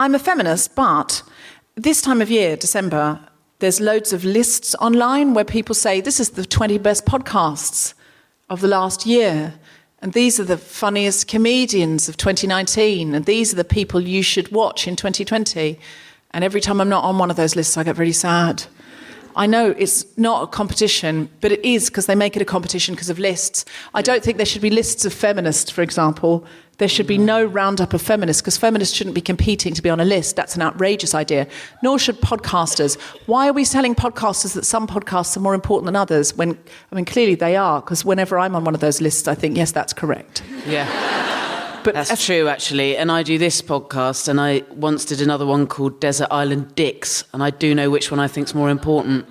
I'm a feminist, but this time of year, December, there's loads of lists online where people say, this is the 20 best podcasts of the last year. And these are the funniest comedians of 2019. And these are the people you should watch in 2020. And every time I'm not on one of those lists, I get really sad. I know it's not a competition, but it is because they make it a competition because of lists. I don't think there should be lists of feminists, for example. There should be no roundup of feminists because feminists shouldn't be competing to be on a list. That's an outrageous idea. Nor should podcasters. Why are we telling podcasters that some podcasts are more important than others when, clearly they are, because whenever I'm on one of those lists, I think, yes, that's correct. Yeah. But that's true, actually. And I do this podcast, and I once did another one called Desert Island Dicks, and I do know which one I think's more important.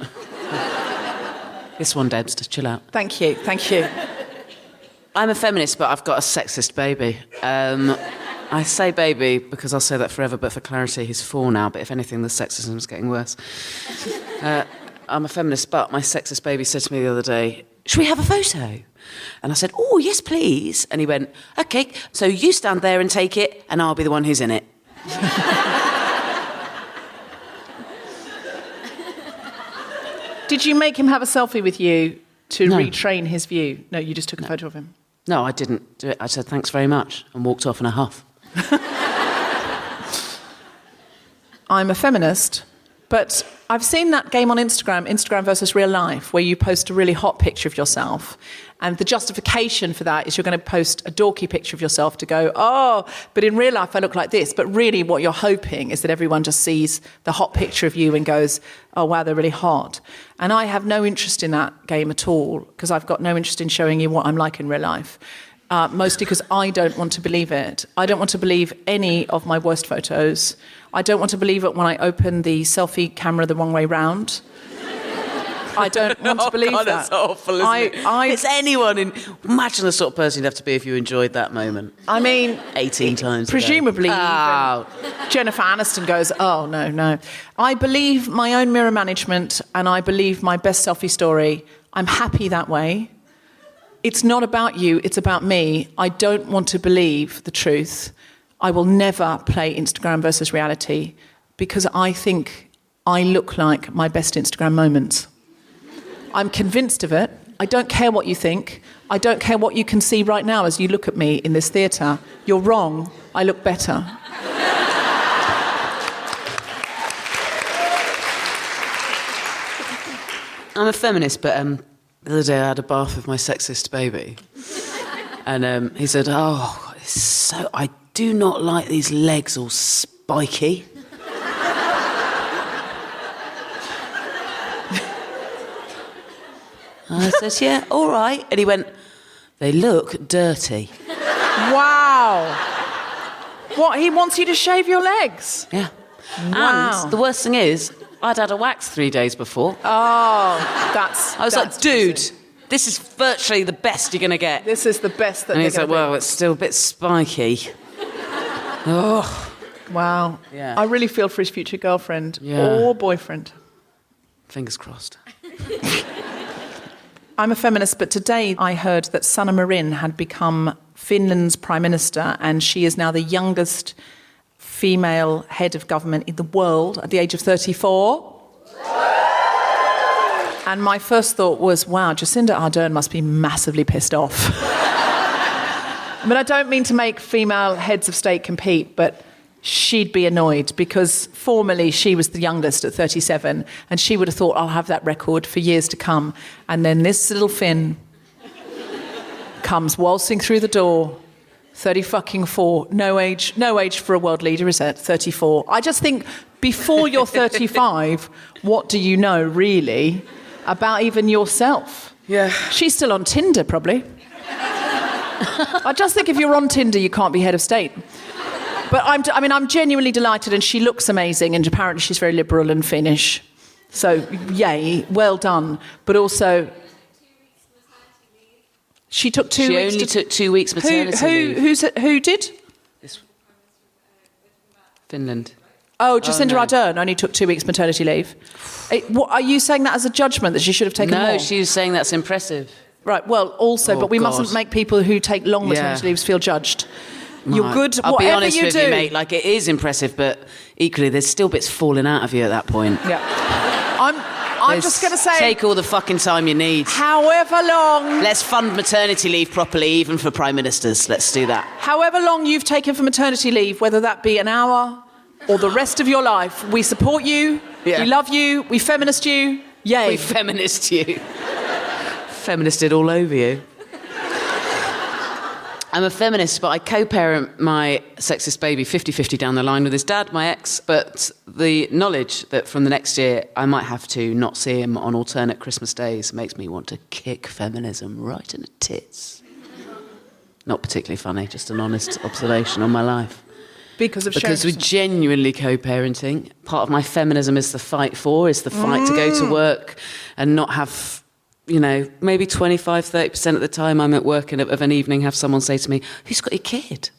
This one, Debs, just chill out. Thank you. I'm a feminist, but I've got a sexist baby. I say baby because I'll say that forever, but for clarity, he's 4 now, but if anything, the sexism's getting worse. I'm a feminist, but my sexist baby said to me the other day, should we have a photo? And I said, oh, yes, please. And he went, OK, so you stand there and take it, and I'll be the one who's in it. Did you make him have a selfie with you to retrain his view? No, you just took a photo of him. No, I didn't do it. I said, thanks very much, and walked off in a huff. I'm a feminist, but I've seen that game on Instagram versus real life, where you post a really hot picture of yourself, and the justification for that is you're going to post a dorky picture of yourself to go, oh, but in real life I look like this. But really what you're hoping is that everyone just sees the hot picture of you and goes, oh, wow, they're really hot. And I have no interest in that game at all, because I've got no interest in showing you what I'm like in real life. Mostly because I don't want to believe it. I don't want to believe any of my worst photos. I don't want to believe it when I open the selfie camera the wrong way round. I don't want to believe that. That's awful, isn't it? It's anyone in... Imagine the sort of person you'd have to be if you enjoyed that moment. 18 times presumably, even Jennifer Aniston goes, oh, no. I believe my own mirror management, and I believe my best selfie story. I'm happy that way. It's not about you, it's about me. I don't want to believe the truth. I will never play Instagram versus reality because I think I look like my best Instagram moments. I'm convinced of it. I don't care what you think. I don't care what you can see right now as you look at me in this theatre. You're wrong. I look better. I'm a feminist, but the other day I had a bath with my sexist baby. And he said, oh, I do not like these legs all spiky. And I said, yeah, all right. And he went, they look dirty. Wow. What, he wants you to shave your legs? Yeah. Wow. And the worst thing is, I'd had a wax 3 days before. Oh, I was like, dude, this is virtually the best you're going to get. This is the best that and they're he's like, well, it's still a bit spiky. Oh. Wow. Yeah. I really feel for his future girlfriend or boyfriend. Fingers crossed. I'm a feminist, but today I heard that Sanna Marin had become Finland's Prime Minister, and she is now the youngest female head of government in the world at the age of 34. And my first thought was, wow, Jacinda Ardern must be massively pissed off. I don't mean to make female heads of state compete, but she'd be annoyed because formerly she was the youngest at 37 and she would have thought, I'll have that record for years to come. And then this little Finn comes waltzing through the door, 34. No age for a world leader, is it? 34. I just think before you're 35, what do you know really about even yourself? Yeah. She's still on Tinder, probably. I just think if you're on Tinder, you can't be head of state. But I'm genuinely delighted, and she looks amazing, and apparently she's very liberal and Finnish. So, yay, well done. But also, she took 2 weeks. She only took 2 weeks maternity leave. Who did? Finland. Oh, Jacinda Ardern only took 2 weeks maternity leave. What, are you saying that as a judgment that she should have taken more? No, she was saying that's impressive. Right, well, also, but we mustn't make people who take long maternity leaves feel judged. You're good. I'll be whatever honest you with do. you, mate. Like, it is impressive, but equally, there's still bits falling out of you at that point. Yeah. I'm just going to say... Take all the fucking time you need. However long... Let's fund maternity leave properly, even for prime ministers. Let's do that. However long you've taken for maternity leave, whether that be an hour or the rest of your life, we support you, we love you, we feminist you, yay. We feminist you. Feministed all over you. I'm a feminist, but I co-parent my sexist baby 50-50 down the line with his dad, my ex. But the knowledge that from the next year I might have to not see him on alternate Christmas days makes me want to kick feminism right in the tits. Not particularly funny, just an honest observation on my life. Because we're genuinely co-parenting. Part of my feminism is the fight to go to work and not have... maybe 25-30% of the time I'm at work and of an evening have someone say to me, who's got your kid?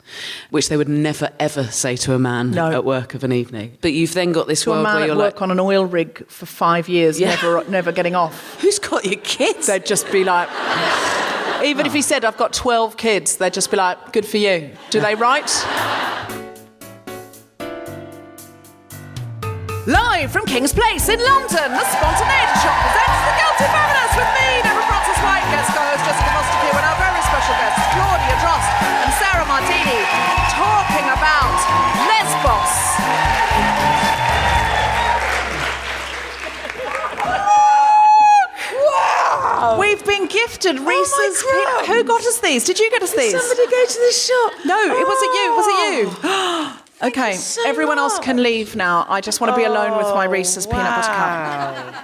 Which they would never, ever say to a man at work of an evening. But you've then got this world where you're like... work on an oil rig for 5 years, never getting off. Who's got your kids? They'd just be like... Even if he said, I've got 12 kids, they'd just be like, good for you. Do they write? Live from King's Place in London, the Spontaneity Shop presents The Guilty Feminist with me, Deborah Frances-White, guest co-host Jessica Fostekew, and our very special guests, Claudia, Drost and Sara Mardini, talking about Lesbos. Wow! We've been gifted Reese's... Who got us these? Did you get us these? Somebody go to the shop. No, it wasn't you. Was it you? Okay, everyone else can leave now. I just want to be alone with my Reese's peanut butter cup.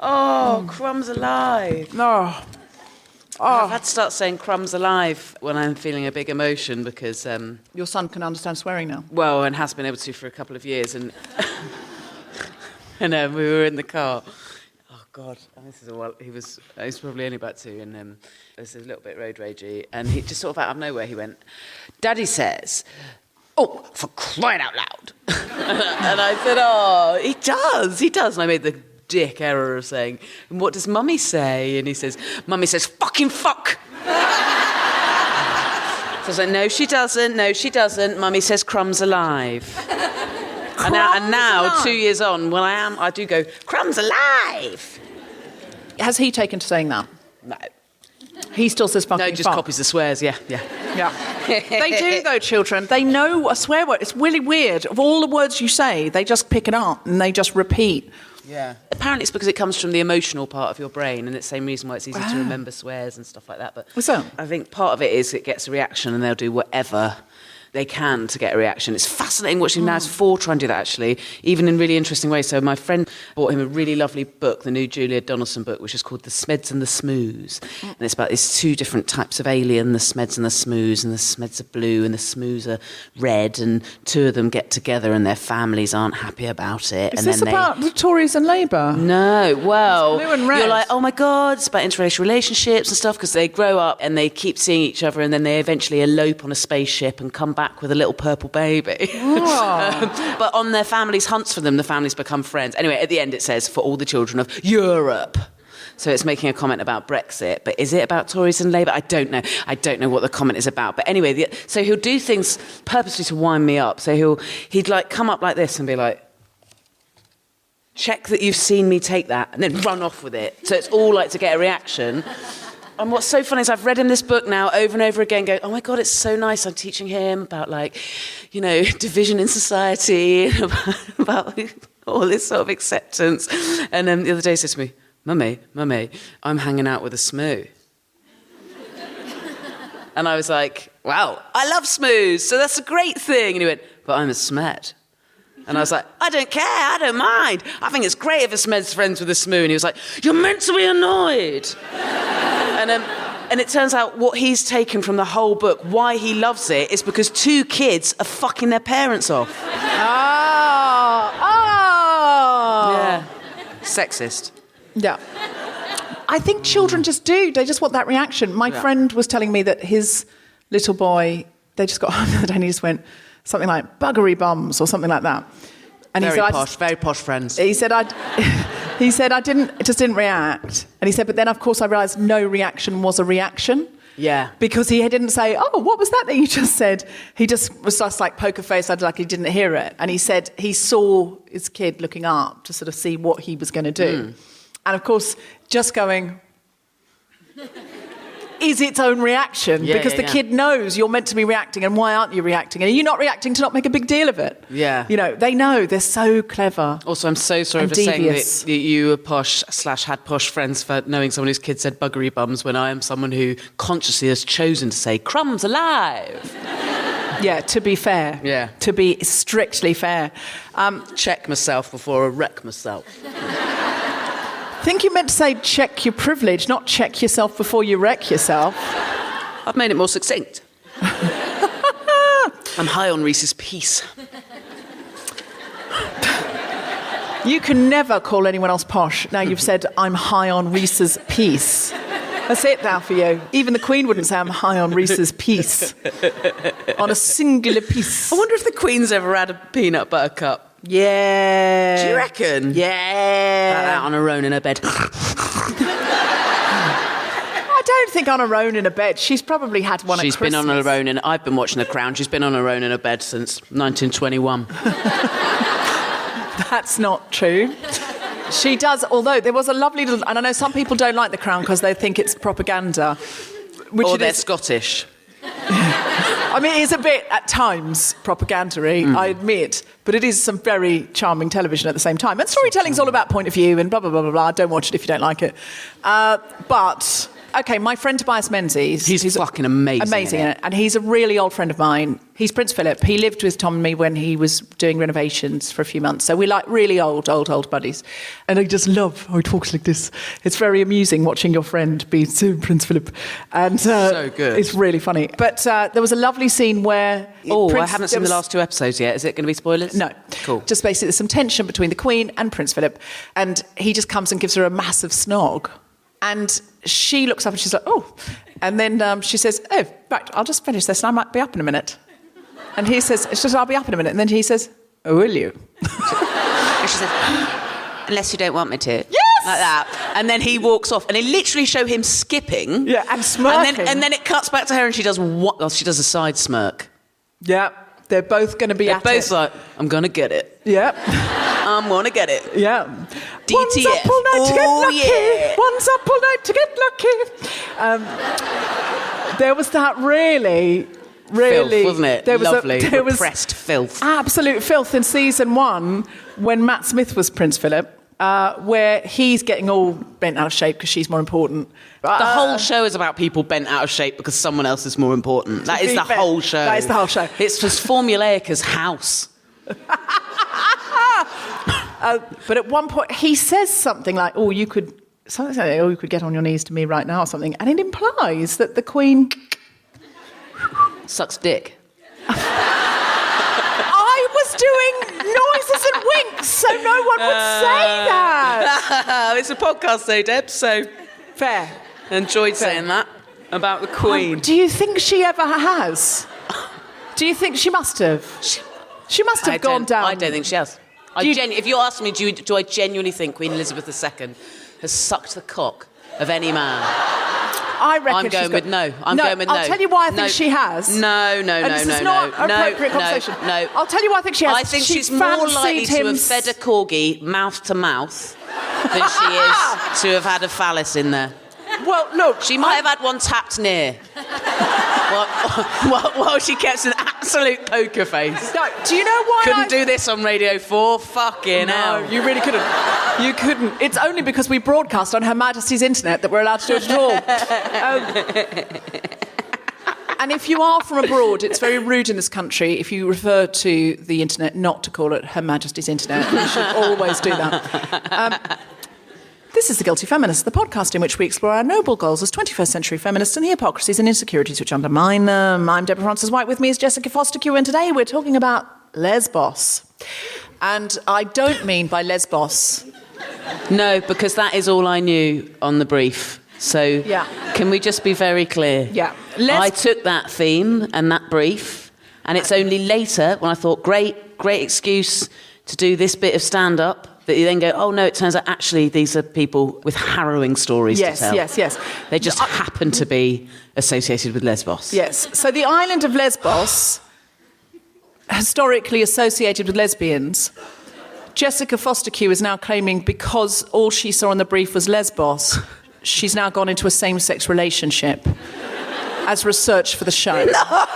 Oh, crumbs alive. Oh. I've had to start saying crumbs alive when I'm feeling a big emotion because... Your son can understand swearing now. Well, and has been able to for a couple of years. And and we were in the car. Oh, God. And this is a while. He was probably only about 2 and it was a little bit road ragey. And he just sort of out of nowhere, he went, Daddy says... Oh, for crying out loud. And I said, oh, he does. And I made the dick error of saying, and what does Mummy say? And he says, Mummy says, fucking fuck. So I was like, no, she doesn't. Mummy says crumbs alive. And now, 2 years on, when I do go, crumbs alive. Has he taken to saying that? No. He still says fucking fuck. No, just copies the swears, yeah. They do, though, children. They know a swear word. It's really weird. Of all the words you say, they just pick it up and they just repeat. Yeah. Apparently it's because it comes from the emotional part of your brain, and it's the same reason why it's easy to remember swears and stuff like that. But what's that? I think part of it is it gets a reaction and they'll do whatever they can to get a reaction. It's fascinating watching now. It's 4 try and do that, actually, even in really interesting ways. So my friend bought him a really lovely book, the new Julia Donaldson book, which is called The Smeds and the Smoos. And it's about these 2 different types of alien, the Smeds and the Smoos, and the Smeds are blue and the Smoos are red, and 2 of them get together and their families aren't happy about it. Is this about the Tories and Labour? No, well, blue and red. You're like, oh my God, it's about interracial relationships and stuff, because they grow up and they keep seeing each other and then they eventually elope on a spaceship and come back with a little purple baby. But on their families' hunts for them, the families become friends. Anyway, at the end it says, for all the children of Europe. So it's making a comment about Brexit, but is it about Tories and Labour? I don't know. I don't know what the comment is about. But anyway, so he'll do things purposely to wind me up. So he'd like come up like this and be like, check that you've seen me take that, and then run off with it. So it's all like to get a reaction. And what's so funny is I've read him this book now over and over again, going, oh my God, it's so nice. I'm teaching him about, like, division in society, about all this sort of acceptance. And the other day he said to me, Mummy, I'm hanging out with a smoo. And I was like, wow, I love smoos, so that's a great thing. And he went, but I'm a smed. And I was like, I don't care, I don't mind. I think it's great if a smed's friends with a smoo. And he was like, you're meant to be annoyed. And it turns out what he's taken from the whole book, why he loves it, is because 2 kids are fucking their parents off. Yeah. Sexist. Yeah. I think children just do. They just want that reaction. My friend was telling me that his little boy, they just got home the other day and he just went something like buggery bums or something like that. And very he said, posh, very posh friends. He said, I just didn't react. And he said, but then, of course, I realised no reaction was a reaction. Yeah. Because he didn't say, oh, what was that you just said? He just was just like poker face, like he didn't hear it. And he said he saw his kid looking up to sort of see what he was going to do. And of course, just going is its own reaction, because the kid knows you're meant to be reacting, and why aren't you reacting? And are you not reacting to not make a big deal of it? Yeah. You know, they know, they're so clever. Also, I'm so sorry for saying that you were posh / had posh friends for knowing someone whose kid said buggery bums, when I am someone who consciously has chosen to say crumbs alive. Yeah, to be fair. Yeah. To be strictly fair. Check myself before I wreck myself. I think you meant to say check your privilege, not check yourself before you wreck yourself. I've made it more succinct. I'm high on Reese's Peace. You can never call anyone else posh. Now you've said, I'm high on Reese's Peace. That's it now for you. Even the Queen wouldn't say I'm high on Reese's Peace. On a singular piece. I wonder if the Queen's ever had a peanut butter cup. Yeah. Do you reckon? Yeah. Like that on her own in her bed. I don't think on her own in a bed. She's probably had one at Christmas. She's been on her own, and I've been watching The Crown. She's been on her own in a bed since 1921. That's not true. She does, although there was a lovely little... And I know some people don't like The Crown because they think it's propaganda. Or they're Scottish. I mean, it is a bit, at times, propaganda-y, I admit, but it is some very charming television at the same time. And storytelling's all about point of view and blah, blah, blah, blah, blah. Don't watch it if you don't like it. But, OK, my friend Tobias Menzies... He's fucking amazing. Amazing in it. And he's a really old friend of mine. He's Prince Philip. He lived with Tom and me when he was doing renovations for a few months. So we're like really old buddies. And I just love how he talks like this. It's very amusing watching your friend be Prince Philip. And so good. It's really funny. But there was a lovely scene where... I haven't seen the last 2 episodes yet. Is it going to be spoilers? No. Cool. Just basically there's some tension between the Queen and Prince Philip. And he just comes and gives her a massive snog. And she looks up and she's like, oh. And then she says, oh, right, I'll just finish this and I might be up in a minute. And he says, I'll be up in a minute. And then he says, oh, will you? And she says, unless you don't want me to. Yes! Like that. And then he walks off. And they literally show him skipping. Yeah, and smirking. And then it cuts back to her and she does what? Oh, she does a side smirk. Yeah, they're both going to be at it. They're both like, I'm going to get it. Yeah. I'm going to get it. Yeah. DTF. One's up all night to get lucky. Yeah. One's up all night to get lucky. There was that really... Filth, wasn't it? There was Lovely. There was repressed filth. Absolute filth in season 1 when Matt Smith was Prince Philip, where he's getting all bent out of shape because she's more important. The whole show is about people bent out of shape because someone else is more important. That is the whole show. That is the whole show. It's as formulaic as House. But at one point he says something like, "Oh, you could get on your knees to me right now," or something, and it implies that the Queen sucks dick. I was doing noises and winks, so no one would say that. It's a podcast, though, Deb. So fair. Enjoyed saying that about the Queen. Do you think she ever has? Do you think she must have? She must have gone down. I don't think she has. If you ask me, do I genuinely think Queen Elizabeth II has sucked the cock of any man? I reckon I'm going with no. I'm going with no. I'll tell you why I think she has. No. This is not appropriate conversation. No. I'll tell you why I think she has. I think she's more likely to have fed a corgi mouth to mouth than she is to have had a phallus in there. Well, look. She might have had one tapped near. While she kept an absolute poker face. No, do you know why Couldn't do this on Radio 4? Fucking hell. No, you really couldn't. You couldn't. It's only because we broadcast on Her Majesty's internet that we're allowed to do it at all. And if you are from abroad, it's very rude in this country if you refer to the internet not to call it Her Majesty's internet. You should always do that. This is The Guilty Feminist, the podcast in which we explore our noble goals as 21st century feminists and the hypocrisies and insecurities which undermine them. I'm Deborah Frances-White. With me is Jessica Fostekew, and today we're talking about Lesbos. And I don't mean by Lesbos. No, because that is all I knew on the brief. So Can we just be very clear? Yeah. I took that theme and that brief, and it's only later when I thought, great excuse to do this bit of stand-up, that you then go, oh no, it turns out actually these are people with harrowing stories to tell. Yes. They just happen to be associated with Lesbos. Yes. So the island of Lesbos, historically associated with lesbians, Jessica Fostekew is now claiming because all she saw on the brief was Lesbos, she's now gone into a same-sex relationship as research for the show. No.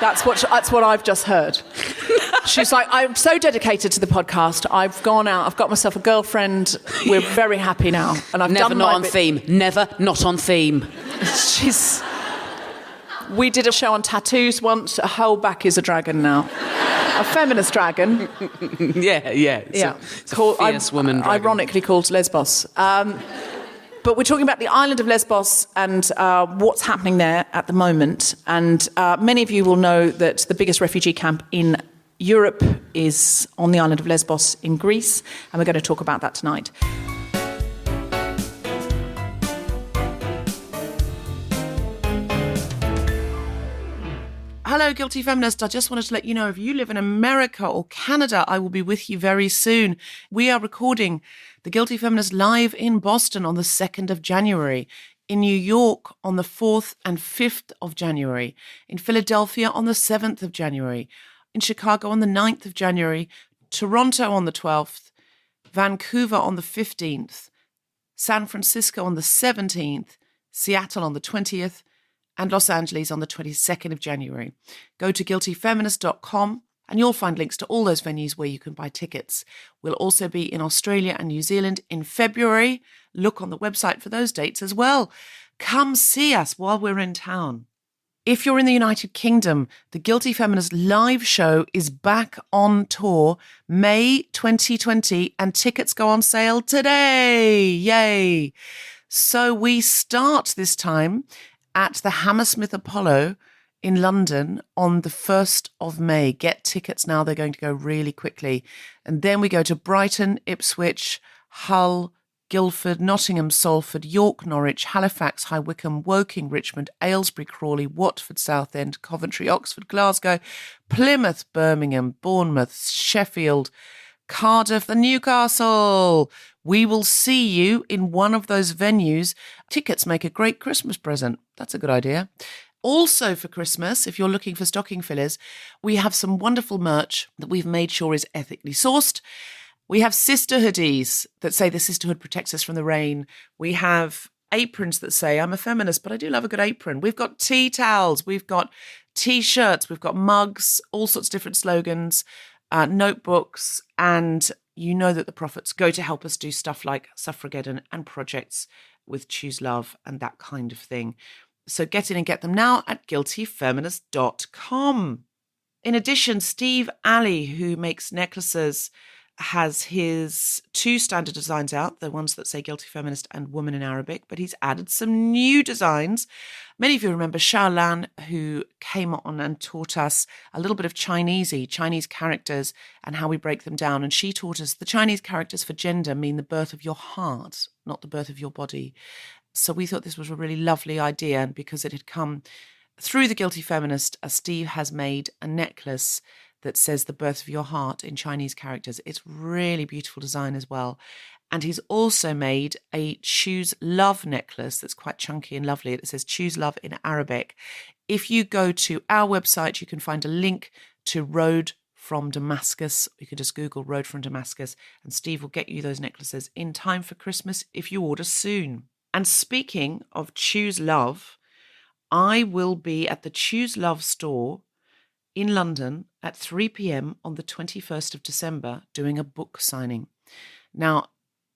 That's what I've just heard. She's like, I'm so dedicated to the podcast. I've gone out. I've got myself a girlfriend. We're very happy now. And I've Never done not on theme. Never not on theme. We did a show on tattoos once. Her whole back is a dragon now. A feminist dragon. Yeah. It's a fierce woman dragon. Ironically called Lesbos. But we're talking about the island of Lesbos and what's happening there at the moment. And many of you will know that the biggest refugee camp in Europe is on the island of Lesbos in Greece. And we're going to talk about that tonight. Hello, Guilty Feminist. I just wanted to let you know if you live in America or Canada, I will be with you very soon. We are recording the Guilty Feminist live in Boston on the 2nd of January, in New York on the 4th and 5th of January, in Philadelphia on the 7th of January, in Chicago on the 9th of January, Toronto on the 12th, Vancouver on the 15th, San Francisco on the 17th, Seattle on the 20th, and Los Angeles on the 22nd of January. Go to guiltyfeminist.com and you'll find links to all those venues where you can buy tickets. We'll also be in Australia and New Zealand in February. Look on the website for those dates as well. Come see us while we're in town. If you're in the United Kingdom, the Guilty Feminist live show is back on tour May 2020 and tickets go on sale today. Yay! So we start this time at the Hammersmith Apollo in London on the 1st of May. Get tickets now, they're going to go really quickly. And then we go to Brighton, Ipswich, Hull, Guildford, Nottingham, Salford, York, Norwich, Halifax, High Wycombe, Woking, Richmond, Aylesbury, Crawley, Watford, Southend, Coventry, Oxford, Glasgow, Plymouth, Birmingham, Bournemouth, Sheffield, Cardiff and Newcastle. We will see you in one of those venues. Tickets make a great Christmas present. That's a good idea. Also for Christmas, if you're looking for stocking fillers, we have some wonderful merch that we've made sure is ethically sourced. We have sister hoodies that say the sisterhood protects us from the rain. We have aprons that say I'm a feminist, but I do love a good apron. We've got tea towels. We've got T-shirts. We've got mugs, all sorts of different slogans, notebooks, and you know that the profits go to help us do stuff like Suffrageddon and projects with Choose Love and that kind of thing. So get in and get them now at guiltyfeminist.com. In addition, Steve Alley, who makes necklaces, has his 2 standard designs out, the ones that say Guilty Feminist and Woman in Arabic, but he's added some new designs. Many of you remember Xiaolan, who came on and taught us a little bit of Chinese characters and how we break them down. And she taught us the Chinese characters for gender mean the birth of your heart, not the birth of your body. So we thought this was a really lovely idea, and because it had come through the Guilty Feminist, Steve has made a necklace that says the birth of your heart in Chinese characters. It's really beautiful design as well. And he's also made a Choose Love necklace that's quite chunky and lovely. It says Choose Love in Arabic. If you go to our website, you can find a link to Road from Damascus. You can just Google Road from Damascus and Steve will get you those necklaces in time for Christmas if you order soon. And speaking of Choose Love, I will be at the Choose Love store in London at 3 p.m. on the 21st of December doing a book signing. Now,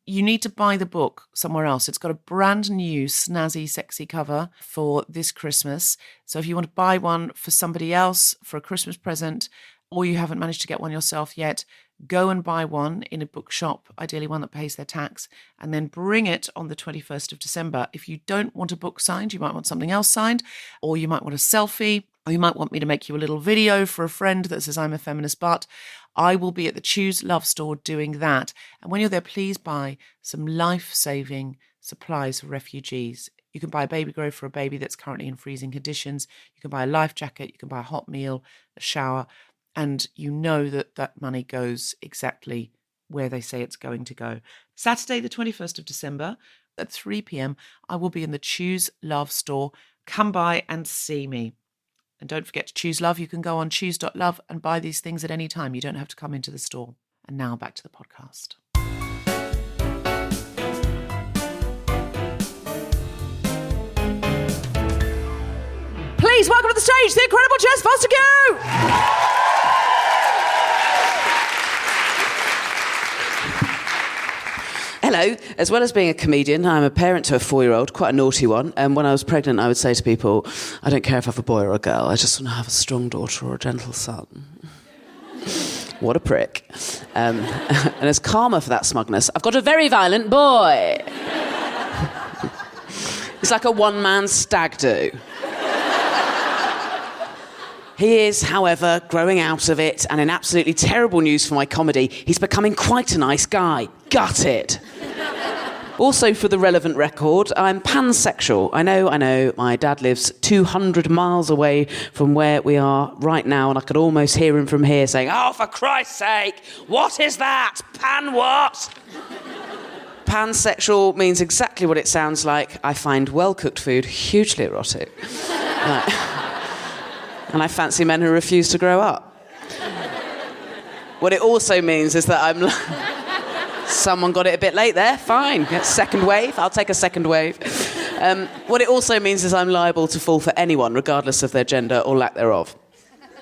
you need to buy the book somewhere else. It's got a brand new snazzy, sexy cover for this Christmas. So if you want to buy one for somebody else for a Christmas present, or you haven't managed to get one yourself yet, go and buy one in a bookshop, ideally one that pays their tax, and then bring it on the 21st of December. If you don't want a book signed, you might want something else signed, or you might want a selfie, or you might want me to make you a little video for a friend that says I'm a feminist, but I will be at the Choose Love store doing that. And when you're there, please buy some life-saving supplies for refugees. You can buy a baby grow for a baby that's currently in freezing conditions. You can buy a life jacket. You can buy a hot meal, a shower. And you know that that money goes exactly where they say it's going to go. Saturday, the 21st of December at 3 p.m, I will be in the Choose Love store. Come by and see me. And don't forget to choose love. You can go on choose.love and buy these things at any time. You don't have to come into the store. And now back to the podcast. Please welcome to the stage the incredible Jess Fostekew! Hello. As well as being a comedian, I'm a parent to a 4-year-old, quite a naughty one. And when I was pregnant, I would say to people, I don't care if I have a boy or a girl, I just want to have a strong daughter or a gentle son. What a prick. And as karma for that smugness, I've got a very violent boy. He's like a one-man stag do. He is, however, growing out of it, and in absolutely terrible news for my comedy, he's becoming quite a nice guy. Gutted. Also, for the relevant record, I'm pansexual. I know, my dad lives 200 miles away from where we are right now, and I could almost hear him from here saying, oh, for Christ's sake, what is that? Pan what? Pansexual means exactly what it sounds like. I find well-cooked food hugely erotic. And I fancy men who refuse to grow up. What it also means is that I'm... Someone got it a bit late there, fine. Second wave, I'll take a second wave. What it also means is I'm liable to fall for anyone, regardless of their gender or lack thereof.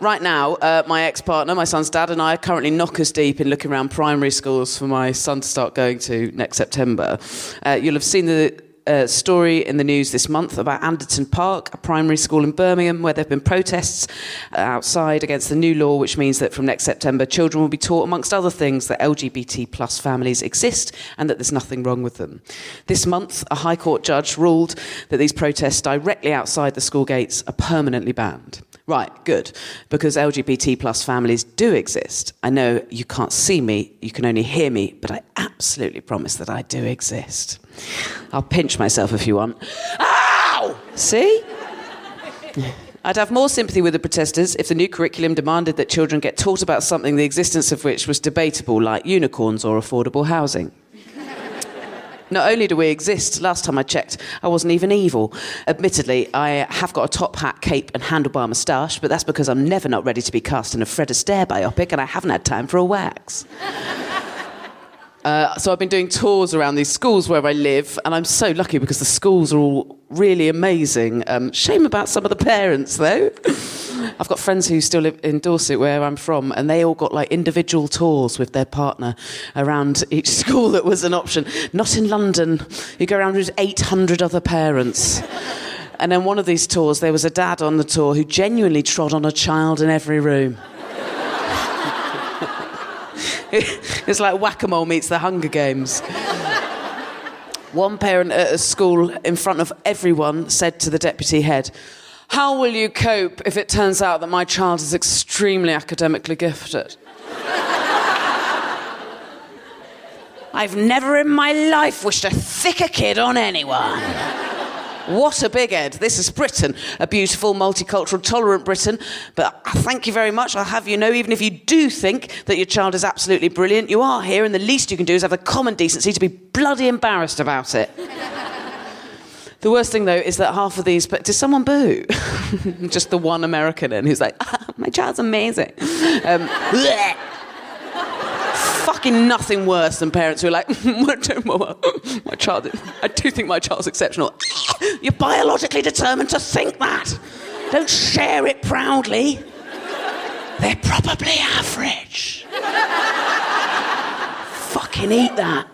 Right now, my ex-partner, my son's dad, and I are currently knockers deep in looking around primary schools for my son to start going to next September. You'll have seen the story in the news this month about Anderton Park, a primary school in Birmingham, where there have been protests outside against the new law, which means that from next September, children will be taught, amongst other things, that LGBT plus families exist and that there's nothing wrong with them. This month, a High Court judge ruled that these protests directly outside the school gates are permanently banned. Right, good, because LGBT plus families do exist. I know you can't see me, you can only hear me, but I absolutely promise that I do exist. I'll pinch myself if you want. Ow! See? I'd have more sympathy with the protesters if the new curriculum demanded that children get taught about something the existence of which was debatable, like unicorns or affordable housing. Not only do we exist, last time I checked, I wasn't even evil. Admittedly, I have got a top hat, cape and handlebar moustache, but that's because I'm never not ready to be cast in a Fred Astaire biopic and I haven't had time for a wax. So I've been doing tours around these schools where I live, and I'm so lucky because the schools are all really amazing. Shame about some of the parents, though. I've got friends who still live in Dorset, where I'm from, and they all got like individual tours with their partner around each school that was an option. Not in London. You go around with 800 other parents. And then one of these tours, there was a dad on the tour who genuinely trod on a child in every room. It's like Whack-A-Mole meets the Hunger Games. One parent at a school in front of everyone said to the deputy head, "How will you cope if it turns out that my child is extremely academically gifted?" I've never in my life wished a thicker kid on anyone. What a big head. This is Britain, a beautiful, multicultural, tolerant Britain. But thank you very much. I'll have you know, even if you do think that your child is absolutely brilliant, you are here, and the least you can do is have the common decency to be bloody embarrassed about it. The worst thing, though, is that half of these... But did someone boo? Just the one American in who's like, my child's amazing. Fucking nothing worse than parents who are like, my child, I do think my child's exceptional. You're biologically determined to think that. Don't share it proudly. They're probably average. Fucking eat that.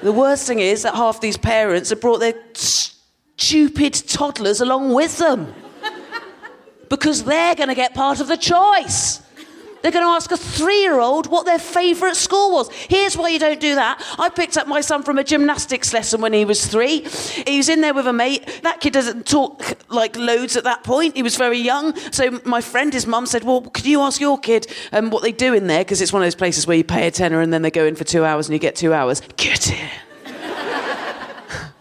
The worst thing is that half these parents have brought their stupid toddlers along with them. Because they're going to get part of the choice. They're going to ask a 3-year-old what their favourite school was. Here's why you don't do that. I picked up my son from a gymnastics lesson when he was 3. He was in there with a mate. That kid doesn't talk like loads at that point. He was very young. So my friend, his mum, said, well, could you ask your kid what they do in there? Because it's one of those places where you pay a tenner and then they go in for 2 hours and you get 2 hours. Get in.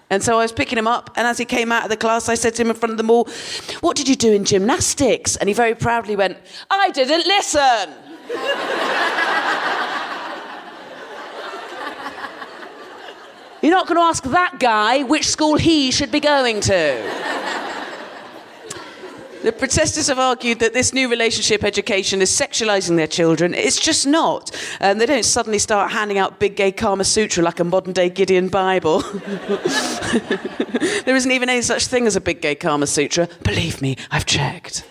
And so I was picking him up, and as he came out of the class, I said to him in front of them all, what did you do in gymnastics? And he very proudly went, I didn't listen. You're not going to ask that guy which school he should be going to. The protesters have argued that this new relationship education is sexualising their children. It's just not. They don't suddenly start handing out big gay Kama Sutra like a modern-day Gideon Bible. There isn't even any such thing as a big gay Kama Sutra. Believe me, I've checked.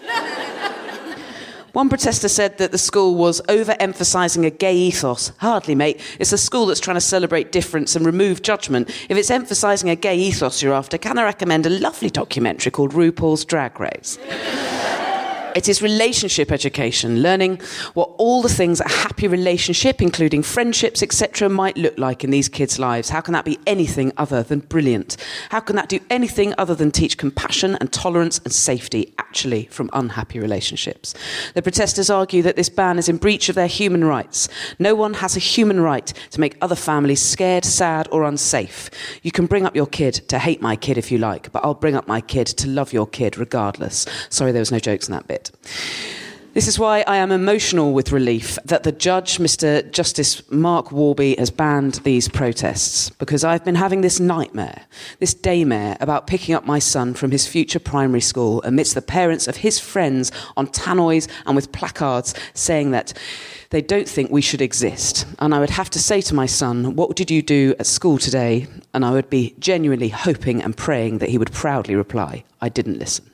One protester said that the school was overemphasising a gay ethos. Hardly, mate. It's a school that's trying to celebrate difference and remove judgment. If it's emphasising a gay ethos you're after, can I recommend a lovely documentary called RuPaul's Drag Race? It is relationship education, learning what all the things a happy relationship, including friendships, etc., might look like in these kids' lives. How can that be anything other than brilliant? How can that do anything other than teach compassion and tolerance and safety, actually, from unhappy relationships? The protesters argue that this ban is in breach of their human rights. No one has a human right to make other families scared, sad, or unsafe. You can bring up your kid to hate my kid if you like, but I'll bring up my kid to love your kid regardless. Sorry, there was no jokes in that bit. This is why I am emotional with relief that the judge, Mr. Justice Mark Warby, has banned these protests, because I've been having this nightmare, this daymare about picking up my son from his future primary school amidst the parents of his friends on tannoys and with placards saying that they don't think we should exist. And I would have to say to my son, what did you do at school today? And I would be genuinely hoping and praying that he would proudly reply, I didn't listen.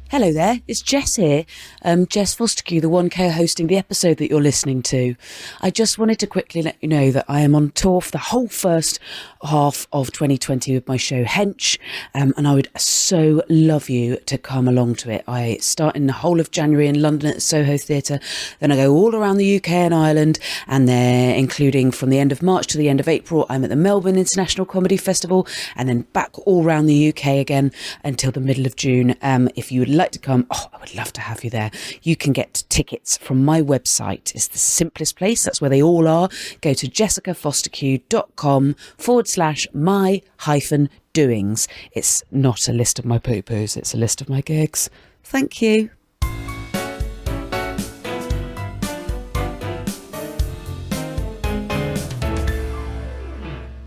Hello there, it's Jess here, Jess Fostekew, the one co-hosting the episode that you're listening to. I just wanted to quickly let you know that I am on tour for the whole first half of 2020 with my show Hench, and I would so love you to come along to it. I start in the whole of January in London at the Soho Theatre, then I go all around the UK and Ireland, and then including from the end of March to the end of April, I'm at the Melbourne International Comedy Festival, and then back all around the UK again until the middle of June. If you would like to come, I would love to have you there. You can get tickets from my website. It's the simplest place. That's where they all are. Go to jessicafostekew.com/my-doings. It's not a list of my poo-poos. It's a list of my gigs. Thank you.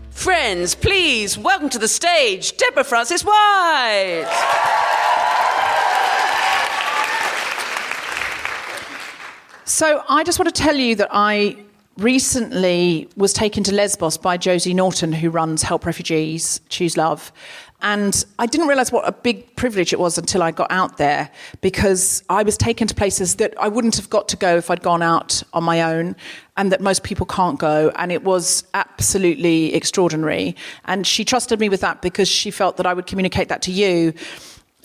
Friends, please welcome to the stage Deborah Frances-White. So I just want to tell you that I recently was taken to Lesbos by Josie Norton, who runs Help Refugees, Choose Love. And I didn't realise what a big privilege it was until I got out there, because I was taken to places that I wouldn't have got to go if I'd gone out on my own, and that most people can't go. And it was absolutely extraordinary. And she trusted me with that because she felt that I would communicate that to you.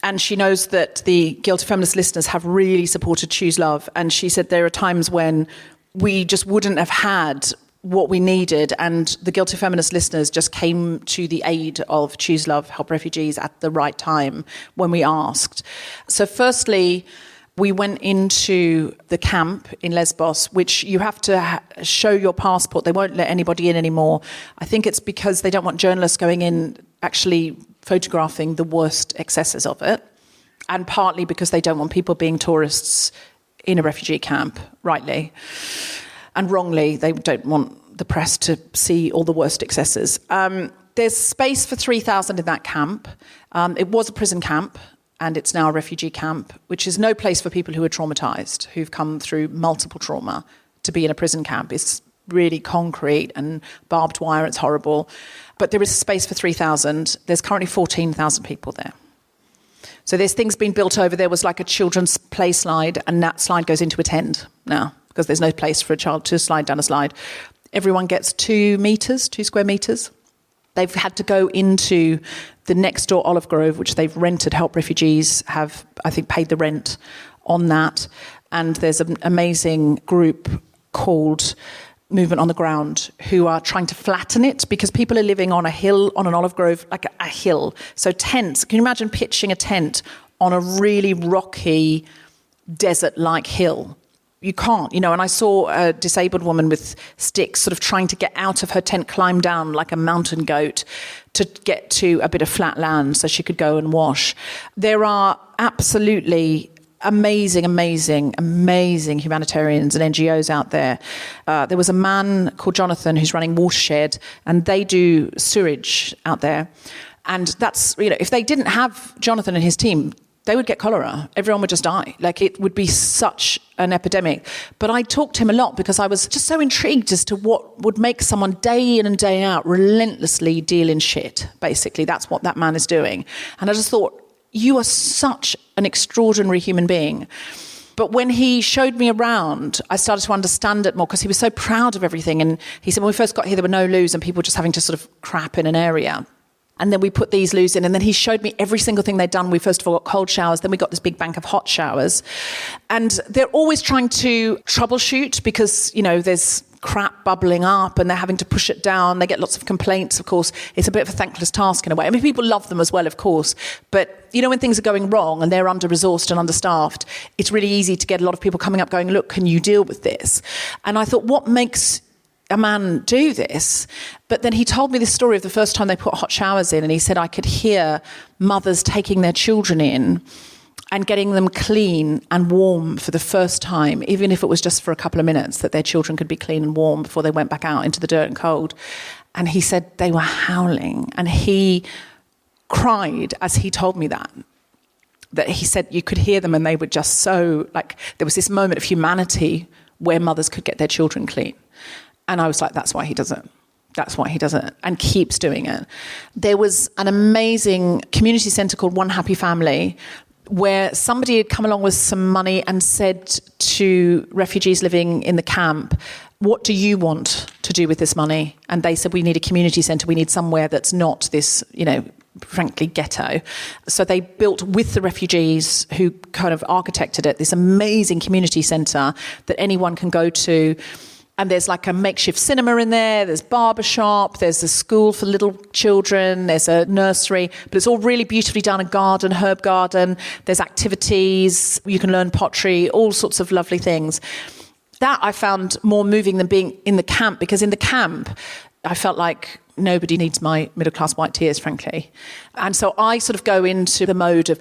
And she knows that the Guilty Feminist listeners have really supported Choose Love. And she said there are times when we just wouldn't have had what we needed. And the Guilty Feminist listeners just came to the aid of Choose Love, Help Refugees at the right time when we asked. So firstly, we went into the camp in Lesbos, which you have to show your passport. They won't let anybody in anymore. I think it's because they don't want journalists going in actually photographing the worst excesses of it, and partly because they don't want people being tourists in a refugee camp, rightly. And wrongly, they don't want the press to see all the worst excesses. There's space for 3,000 in that camp. It was a prison camp, and it's now a refugee camp, which is no place for people who are traumatised, who've come through multiple trauma, to be in a prison camp. It's really concrete and barbed wire, it's horrible. But there is space for 3,000. There's currently 14,000 people there. So there's things being built over. There was like a children's play slide, and that slide goes into a tent now, because there's no place for a child to slide down a slide. Everyone gets 2 square metres. They've had to go into the next door olive grove, which they've rented. Help Refugees have, I think, paid the rent on that. And there's an amazing group called Movement on the Ground who are trying to flatten it, because people are living on a hill, on an olive grove, like a hill. So tents, can you imagine pitching a tent on a really rocky, desert-like hill? you can't, and I saw a disabled woman with sticks sort of trying to get out of her tent, climb down like a mountain goat to get to a bit of flat land so she could go and wash. There are absolutely amazing humanitarians and NGOs out there. There was a man called Jonathan who's running Watershed, and they do sewage out there. And that's, if they didn't have Jonathan and his team, they would get cholera. Everyone would just die. Like, it would be such an epidemic. But I talked to him a lot because I was just so intrigued as to what would make someone day in and day out relentlessly deal in shit. Basically, that's what that man is doing. And I just thought, you are such an extraordinary human being. But when he showed me around, I started to understand it more because he was so proud of everything. And he said, when we first got here, there were no loos and people were just having to sort of crap in an area. And then we put these loos in, and then he showed me every single thing they'd done. We first of all got cold showers, then we got this big bank of hot showers. And they're always trying to troubleshoot because, there's crap bubbling up and they're having to push it down. They get lots of complaints, of course. It's a bit of a thankless task in a way. I mean, people love them as well, of course. But, when things are going wrong and they're under-resourced and understaffed, it's really easy to get a lot of people coming up going, look, can you deal with this? And I thought, what makes a man do this? But then he told me this story of the first time they put hot showers in, and he said, I could hear mothers taking their children in and getting them clean and warm for the first time, even if it was just for a couple of minutes, that their children could be clean and warm before they went back out into the dirt and cold. And he said they were howling, and he cried as he told me that he said you could hear them and they were just so, like, there was this moment of humanity where mothers could get their children clean. And I was like, that's why he does it. That's why he does it and keeps doing it. There was an amazing community centre called One Happy Family where somebody had come along with some money and said to refugees living in the camp, what do you want to do with this money? And they said, we need a community centre. We need somewhere that's not this, frankly, ghetto. So they built with the refugees who kind of architected it, this amazing community centre that anyone can go to. And there's like a makeshift cinema in there, there's barbershop, there's a school for little children, there's a nursery, but it's all really beautifully done, a garden, herb garden, there's activities, you can learn pottery, all sorts of lovely things. That I found more moving than being in the camp, because in the camp, I felt like nobody needs my middle-class white tears, frankly. And so I sort of go into the mode of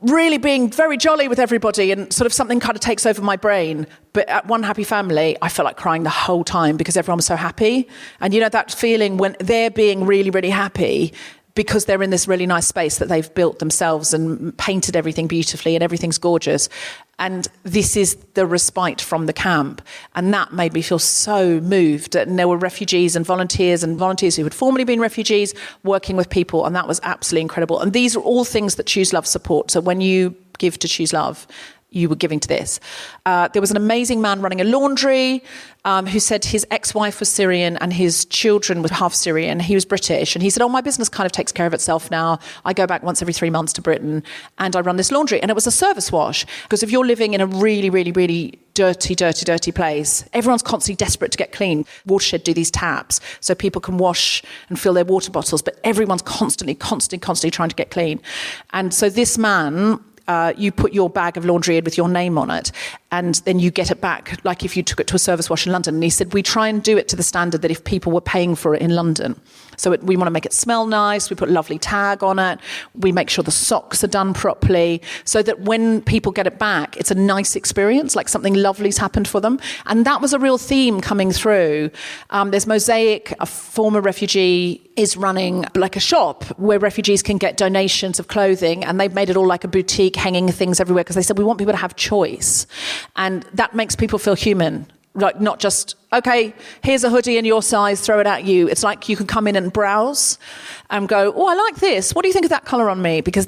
really being very jolly with everybody, and sort of something kind of takes over my brain. But at One Happy Family, I felt like crying the whole time because everyone was so happy. And that feeling when they're being really, really happy because they're in this really nice space that they've built themselves and painted everything beautifully and everything's gorgeous. And this is the respite from the camp. And that made me feel so moved. And there were refugees and volunteers who had formerly been refugees working with people. And that was absolutely incredible. And these are all things that Choose Love support. So when you give to Choose Love, you were giving to this. There was an amazing man running a laundry who said his ex-wife was Syrian and his children were half Syrian. He was British. And he said, my business kind of takes care of itself now. I go back once every 3 months to Britain and I run this laundry. And it was a service wash. Because if you're living in a really, really, really dirty place, everyone's constantly desperate to get clean. Watershed do these taps so people can wash and fill their water bottles. But everyone's constantly trying to get clean. And so this man... you put your bag of laundry in with your name on it, and then you get it back, like if you took it to a service wash in London. And he said, we try and do it to the standard that if people were paying for it in London. So we want to make it smell nice, we put a lovely tag on it, we make sure the socks are done properly, so that when people get it back, it's a nice experience, like something lovely's happened for them. And that was a real theme coming through. There's Mosaic, a former refugee, is running like a shop where refugees can get donations of clothing, and they've made it all like a boutique, hanging things everywhere, because they said we want people to have choice. And that makes people feel human. Like, not just, okay, here's a hoodie in your size, throw it at you. It's like you can come in and browse and go, I like this. What do you think of that colour on me? Because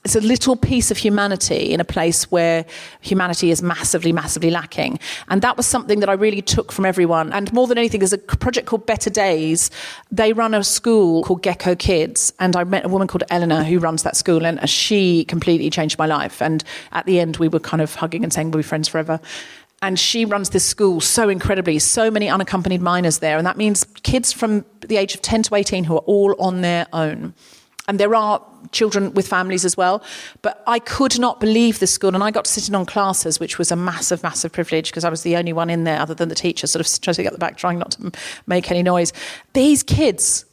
it's a little piece of humanity in a place where humanity is massively, massively lacking. And that was something that I really took from everyone. And more than anything, there's a project called Better Days. They run a school called Gecko Kids. And I met a woman called Eleanor who runs that school, and she completely changed my life. And at the end, we were kind of hugging and saying we'll be friends forever. And she runs this school so incredibly, so many unaccompanied minors there. And that means kids from the age of 10 to 18 who are all on their own. And there are children with families as well. But I could not believe the school. And I got to sit in on classes, which was a massive, massive privilege because I was the only one in there other than the teacher, sort of sitting at the back trying not to make any noise. These kids,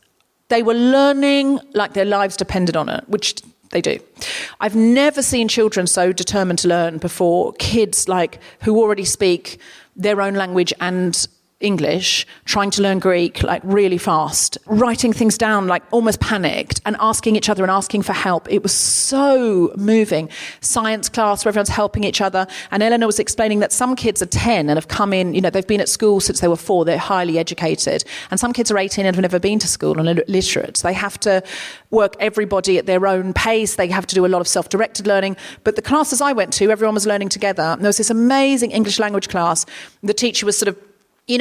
they were learning like their lives depended on it, which they do. I've never seen children so determined to learn before. Kids like who already speak their own language and English, trying to learn Greek like really fast, writing things down like almost panicked and asking each other and asking for help. It was so moving. Science class where everyone's helping each other. And Eleanor was explaining that some kids are 10 and have come in, they've been at school since they were 4. They're highly educated. And some kids are 18 and have never been to school and are literate. They have to work everybody at their own pace. They have to do a lot of self-directed learning. But the classes I went to, everyone was learning together. And there was this amazing English language class. The teacher was sort of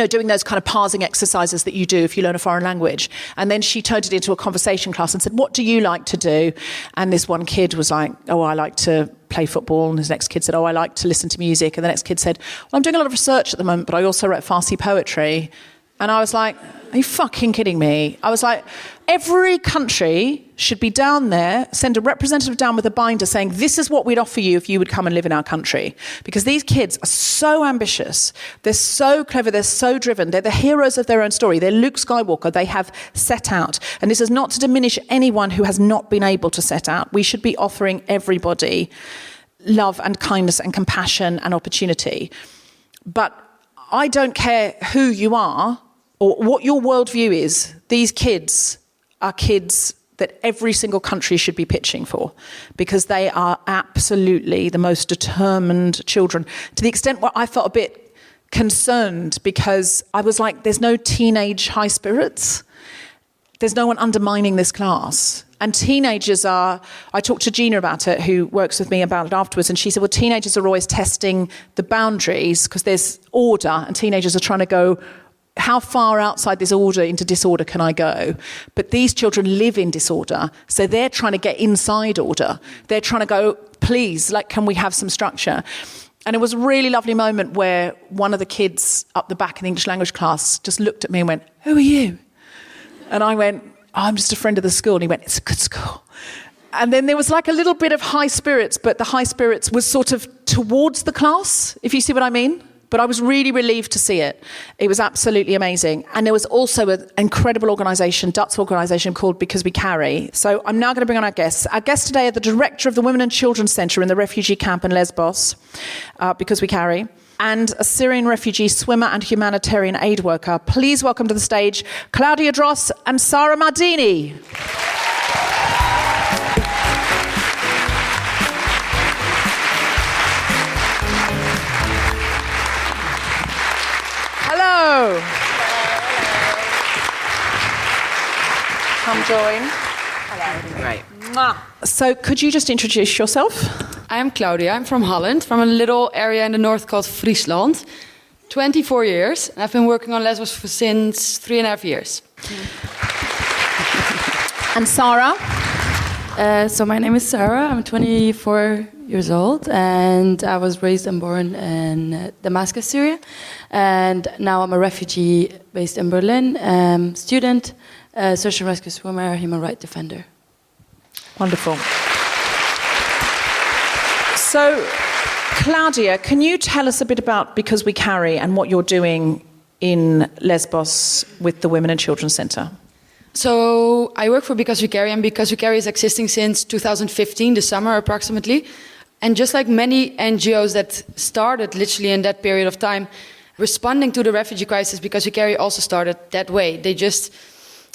doing those kind of parsing exercises that you do if you learn a foreign language. And then she turned it into a conversation class and said, what do you like to do? And this one kid was like, oh, I like to play football. And his next kid said, oh, I like to listen to music. And the next kid said, well, I'm doing a lot of research at the moment, but I also write Farsi poetry. And I was like, are you fucking kidding me? I was like, every country should be down there, send a representative down with a binder saying, this is what we'd offer you if you would come and live in our country. Because these kids are so ambitious. They're so clever. They're so driven. They're the heroes of their own story. They're Luke Skywalker. They have set out. And this is not to diminish anyone who has not been able to set out. We should be offering everybody love and kindness and compassion and opportunity. But I don't care who you are or what your worldview is. These kids are kids that every single country should be pitching for because they are absolutely the most determined children, to the extent where I felt a bit concerned because I was like, there's no teenage high spirits. There's no one undermining this class. And teenagers I talked to Gina about it, who works with me about it afterwards, and she said, well, teenagers are always testing the boundaries because there's order and teenagers are trying to go, how far outside this order into disorder can I go? But these children live in disorder, so they're trying to get inside order. They're trying to go, please, can we have some structure? And it was a really lovely moment where one of the kids up the back in the English language class just looked at me and went, who are you? And I went, I'm just a friend of the school. And he went, it's a good school. And then there was a little bit of high spirits, but the high spirits was sort of towards the class, if you see what I mean. But I was really relieved to see it. It was absolutely amazing. And there was also an incredible organisation, Dutch organisation called Because We Carry. So I'm now going to bring on our guests. Our guests today are the director of the Women and Children's Centre in the refugee camp in Lesbos, Because We Carry, and a Syrian refugee swimmer and humanitarian aid worker. Please welcome to the stage Claudia Drost and Sara Mardini. Hello. Come join. Hello. Great. So could you just introduce yourself? I'm Claudia. I'm from Holland, from a little area in the north called Friesland. 24 years. I've been working on Lesbos since 3.5 years. And Sara? So my name is Sara. I'm 24 years old, and I was raised and born in Damascus, Syria. And now I'm a refugee based in Berlin, student, search and rescue swimmer, human rights defender. Wonderful. So, Claudia, can you tell us a bit about Because We Carry and what you're doing in Lesbos with the Women and Children's Centre? So I work for Because We Carry, and Because We Carry is existing since 2015, the summer approximately. And just like many NGOs that started literally in that period of time, responding to the refugee crisis, Because We Carry also started that way.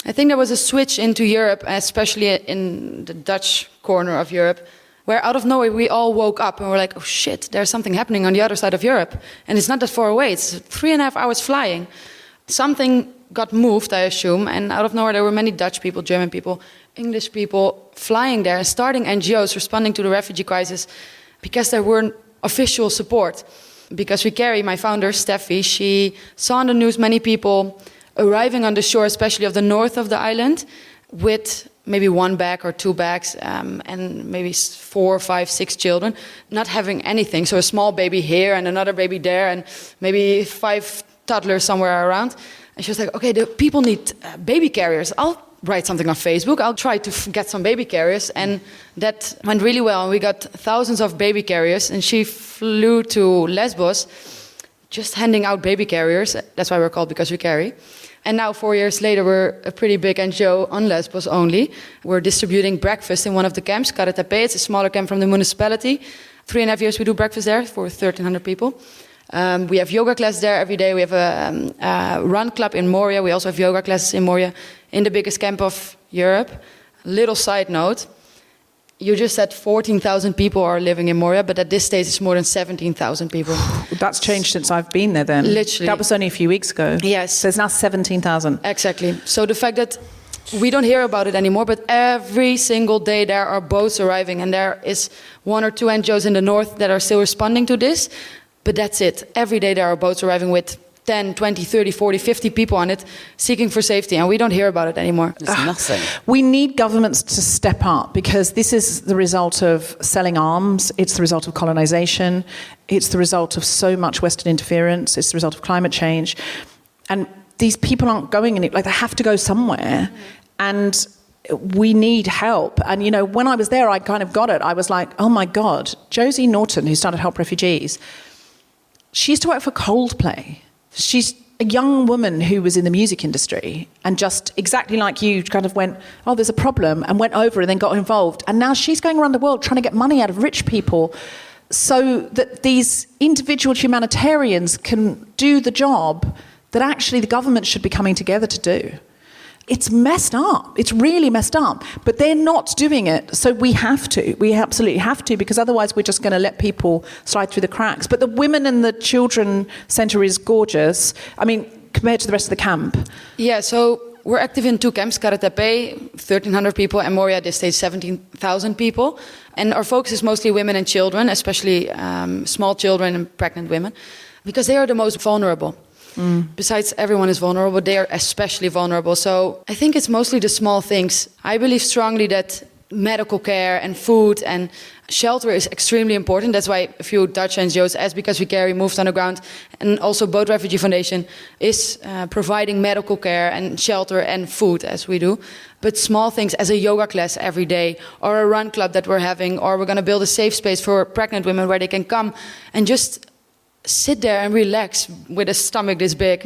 I think there was a switch into Europe, especially in the Dutch corner of Europe, where out of nowhere we all woke up and were like, oh shit, there's something happening on the other side of Europe. And it's not that far away, it's 3.5 hours flying. Something got moved, I assume, and out of nowhere there were many Dutch people, German people, English people flying there and starting NGOs responding to the refugee crisis because there weren't official support. Because We Carry, my founder, Steffi, she saw on the news many people arriving on the shore, especially of the north of the island, with maybe 1 bag or 2 bags, and maybe 4, 5, 6 children, not having anything. So a small baby here and another baby there, and maybe 5 toddlers somewhere around. And she was like, okay, the people need baby carriers. I'll write something on Facebook. I'll try to get some baby carriers. And that went really well. And we got thousands of baby carriers. And she flew to Lesbos just handing out baby carriers. That's why we're called Because We Carry. And now 4 years later, we're a pretty big NGO on Lesbos only. We're distributing breakfast in one of the camps, Karatape. It's a smaller camp from the municipality. 3.5 years we do breakfast there for 1,300 people. We have yoga classes there every day. We have a run club in Moria. We also have yoga classes in Moria, in the biggest camp of Europe. Little side note, you just said 14,000 people are living in Moria, but at this stage it's more than 17,000 people. That's changed since I've been there then. Literally. That was only a few weeks ago. Yes. So there's now 17,000. Exactly. So the fact that we don't hear about it anymore, but every single day there are boats arriving, and there is 1 or 2 NGOs in the north that are still responding to this. But that's it. Every day there are boats arriving with 10, 20, 30, 40, 50 people on it seeking for safety, and we don't hear about it anymore. It's nothing. We need governments to step up, because this is the result of selling arms, it's the result of colonization, it's the result of so much Western interference, it's the result of climate change. And these people aren't going they have to go somewhere. And we need help. And, you know, when I was there, I kind of got it. I was like, oh my God, Josie Norton, who started Help Refugees, she used to work for Coldplay. She's a young woman who was in the music industry and just exactly like you kind of went, oh, there's a problem, and went over and then got involved. And now she's going around the world trying to get money out of rich people so that these individual humanitarians can do the job that actually the government should be coming together to do. It's messed up. It's really messed up. But they're not doing it. So we have to. We absolutely have to, because otherwise we're just going to let people slide through the cracks. But the Women and the Children Centre is gorgeous. I mean, compared to the rest of the camp. Yeah, so we're active in 2 camps, Karatape, 1,300 people, and Moria, this stage, 17,000 people. And our focus is mostly women and children, especially small children and pregnant women, because they are the most vulnerable. Besides, everyone is vulnerable, they are especially vulnerable. So I think it's mostly the small things. I believe strongly that medical care and food and shelter is extremely important. That's why a few Dutch NGOs, as Because We Carry, moved on the ground. And also Boat Refugee Foundation is providing medical care and shelter and food, as we do. But small things, as a yoga class every day, or a run club that we're having, or we're going to build a safe space for pregnant women where they can come and just sit there and relax with a stomach this big.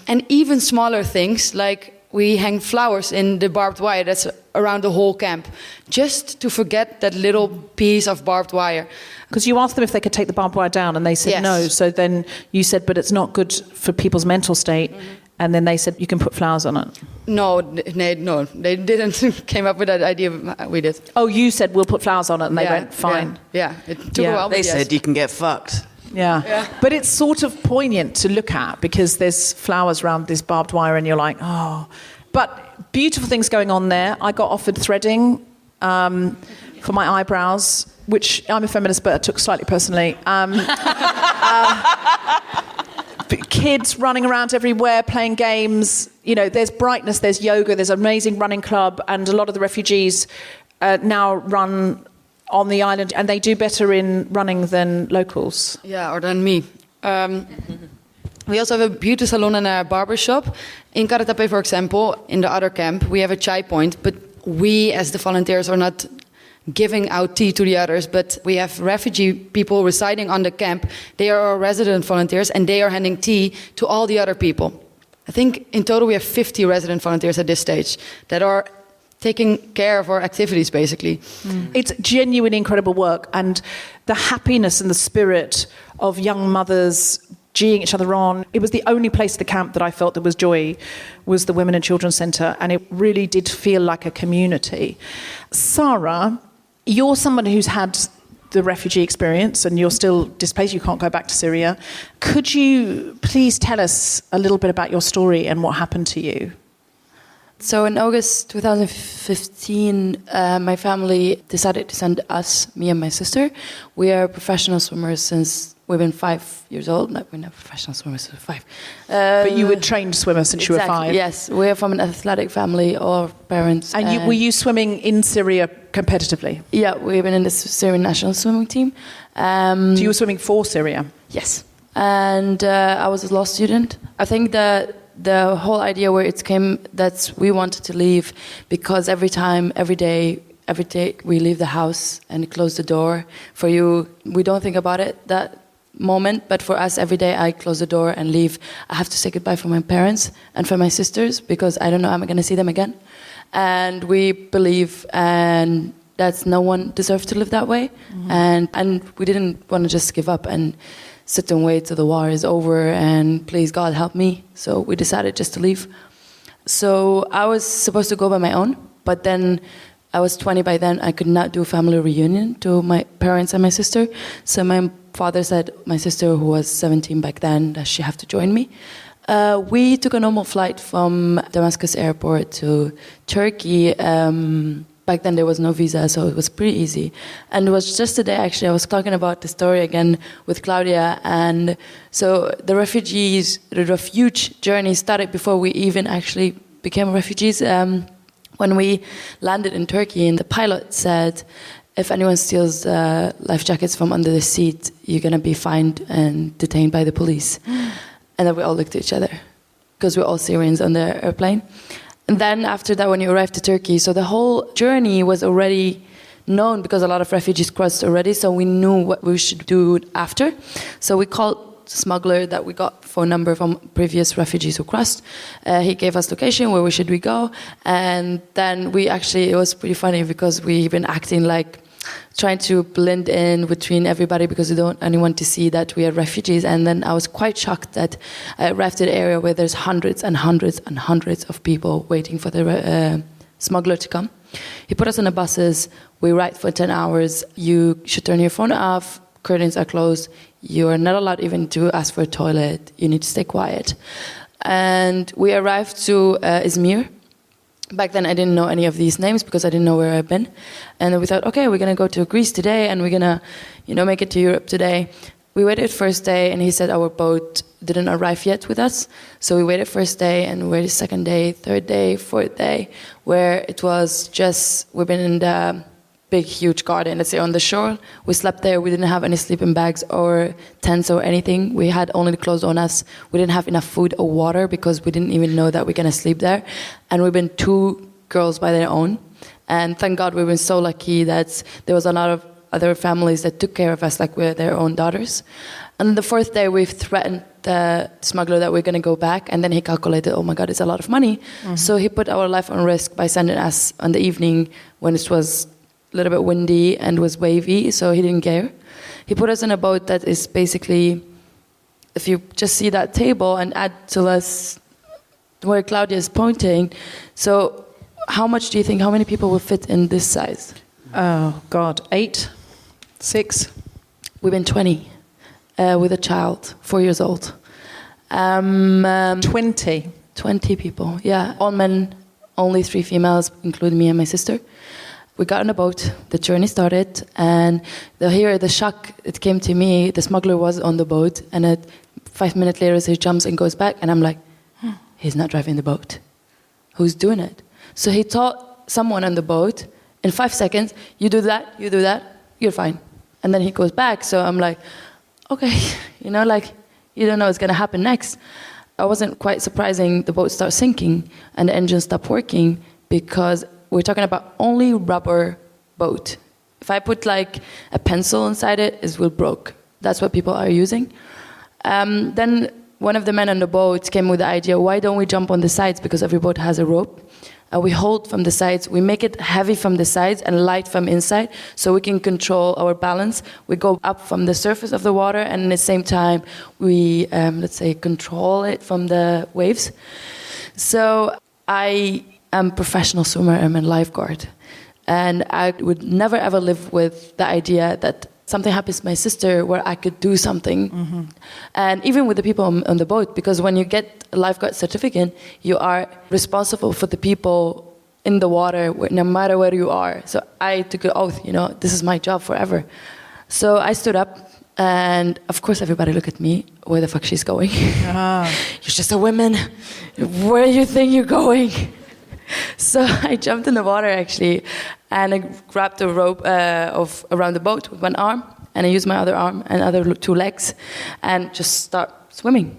And even smaller things, like we hang flowers in the barbed wire that's around the whole camp, just to forget that little piece of barbed wire. Because you asked them if they could take the barbed wire down, and they said Yes. no. So then you said, but it's not good for people's mental state. And then they said, you can put flowers on it. No, they didn't came up with that idea. We did. Oh, you said, we'll put flowers on it, and they went, fine. Yeah, it took a while. They but yes. said you can get fucked. Yeah. But it's sort of poignant to look at, because there's flowers around this barbed wire and you're like, oh. But beautiful things going on there. I got offered threading for my eyebrows, which I'm a feminist, but I took slightly personally. Kids running around everywhere, playing games. You know, there's brightness, there's yoga, there's an amazing running club, and a lot of the refugees now run on the island, and they do better in running than locals. Yeah, or than me. We also have a beauty salon and a barber shop. In Karatape, for example, in the other camp, we have a chai point, but we, as the volunteers, are not giving out tea to the others, but we have refugee people residing on the camp. They are our resident volunteers, and they are handing tea to all the other people. I think in total we have 50 resident volunteers at this stage that are taking care of our activities, basically. It's genuine, incredible work, and the happiness and the spirit of young mothers geeing each other on. It was the only place at the camp that I felt there was joy, was the Women and Children Centre, and it really did feel like a community. Sara, you're someone who's had the refugee experience, and you're still displaced, you can't go back to Syria. Could you please tell us a little bit about your story and what happened to you? So in August 2015, my family decided to send us, me and my sister. We are professional swimmers since we've been 5 years old. No, we're not professional swimmers since 5. But you were trained swimmer since you were 5. Yes, we are from an athletic family, all our parents. And were you swimming in Syria competitively? Yeah, we've been in the Syrian national swimming team. So you were swimming for Syria? Yes. And I was a law student. I think that the whole idea where it came that we wanted to leave because every day we leave the house and close the door. For you, we don't think about it that moment, but for us, every day I close the door and leave. I have to say goodbye for my parents and for my sisters because I don't know I'm going to see them again. And we believe and that no one deserves to live that way. Mm-hmm. And we didn't want to just give up and sit and wait till the war is over and please God help me. So we decided just to leave. So I was supposed to go by my own, but then I was 20 by then. I could not do a family reunion to my parents and my sister. So my father said, my sister, who was 17 back then, that she have to join me. We took a normal flight from Damascus airport to Turkey. Back then there was no visa, so it was pretty easy. And it was just today, actually, I was talking about the story again with Claudia. And so the refuge journey started before we even actually became refugees. When we landed in Turkey, and the pilot said, if anyone steals life jackets from under the seat, you're going to be fined and detained by the police. And then we all looked at each other, because we're all Syrians on the airplane. And then after that, when you arrived to Turkey, so the whole journey was already known, because a lot of refugees crossed already, so we knew what we should do after. So we called smuggler that we got phone number from previous refugees who crossed. He gave us location, where should we go, and then it was pretty funny because we've been acting like trying to blend in between everybody because we don't want anyone to see that we are refugees. And then I was quite shocked that I arrived at an area where there's hundreds and hundreds and hundreds of people waiting for the smuggler to come. He put us on the buses. We ride for 10 hours. You should turn your phone off. Curtains are closed. You are not allowed even to ask for a toilet. You need to stay quiet. And we arrived to Izmir. Back then I didn't know any of these names because I didn't know where I've been. And then we thought, okay, we're going to go to Greece today and we're going to, make it to Europe today. We waited first day and he said our boat didn't arrive yet with us. So we waited first day and we waited second day, third day, fourth day, where it was just, we've been in the big, huge garden, let's say on the shore. We slept there. We didn't have any sleeping bags or tents or anything. We had only the clothes on us. We didn't have enough food or water because we didn't even know that we're going to sleep there. And we've been 2 girls by their own. And thank God we've been so lucky that there was a lot of other families that took care of us like we're their own daughters. And the 4th day, we threatened the smuggler that we're going to go back. And then he calculated, oh my God, it's a lot of money. Mm-hmm. So he put our life on risk by sending us on the evening when it was a little bit windy and was wavy, so he didn't care. He put us in a boat that is basically, if you just see that table and add to us where Claudia is pointing, so how much do you think, how many people will fit in this size? Oh, God, 8, 6? We've been 20 with a child, 4 years old. 20? 20 people, yeah. All men, only 3 females, including me and my sister. We got on a boat, the journey started, and the shock, it came to me, the smuggler was on the boat, and 5 minutes later he jumps and goes back, and I'm like, he's not driving the boat. Who's doing it? So he taught someone on the boat, in 5 seconds, you do that, you're fine. And then he goes back, so I'm like, okay, you don't know what's going to happen next. I wasn't quite surprising the boat started sinking, and the engine stopped working, because we're talking about only rubber boat. If I put like a pencil inside it, it will broke. That's what people are using. Then one of the men on the boat came with the idea, why don't we jump on the sides? Because every boat has a rope. We hold from the sides. We make it heavy from the sides and light from inside so we can control our balance. We go up from the surface of the water and at the same time we, control it from the waves. So I'm a professional swimmer, I'm a lifeguard. And I would never ever live with the idea that something happens to my sister where I could do something. Mm-hmm. And even with the people on the boat, because when you get a lifeguard certificate, you are responsible for the people in the water, no matter where you are. So I took an oath, this is my job forever. So I stood up, and of course everybody looked at me, where the fuck she's going? You're just a woman, where do you think you're going? So I jumped in the water, actually, and I grabbed the rope around the boat with one arm, and I used my other arm and other 2 legs, and just start swimming,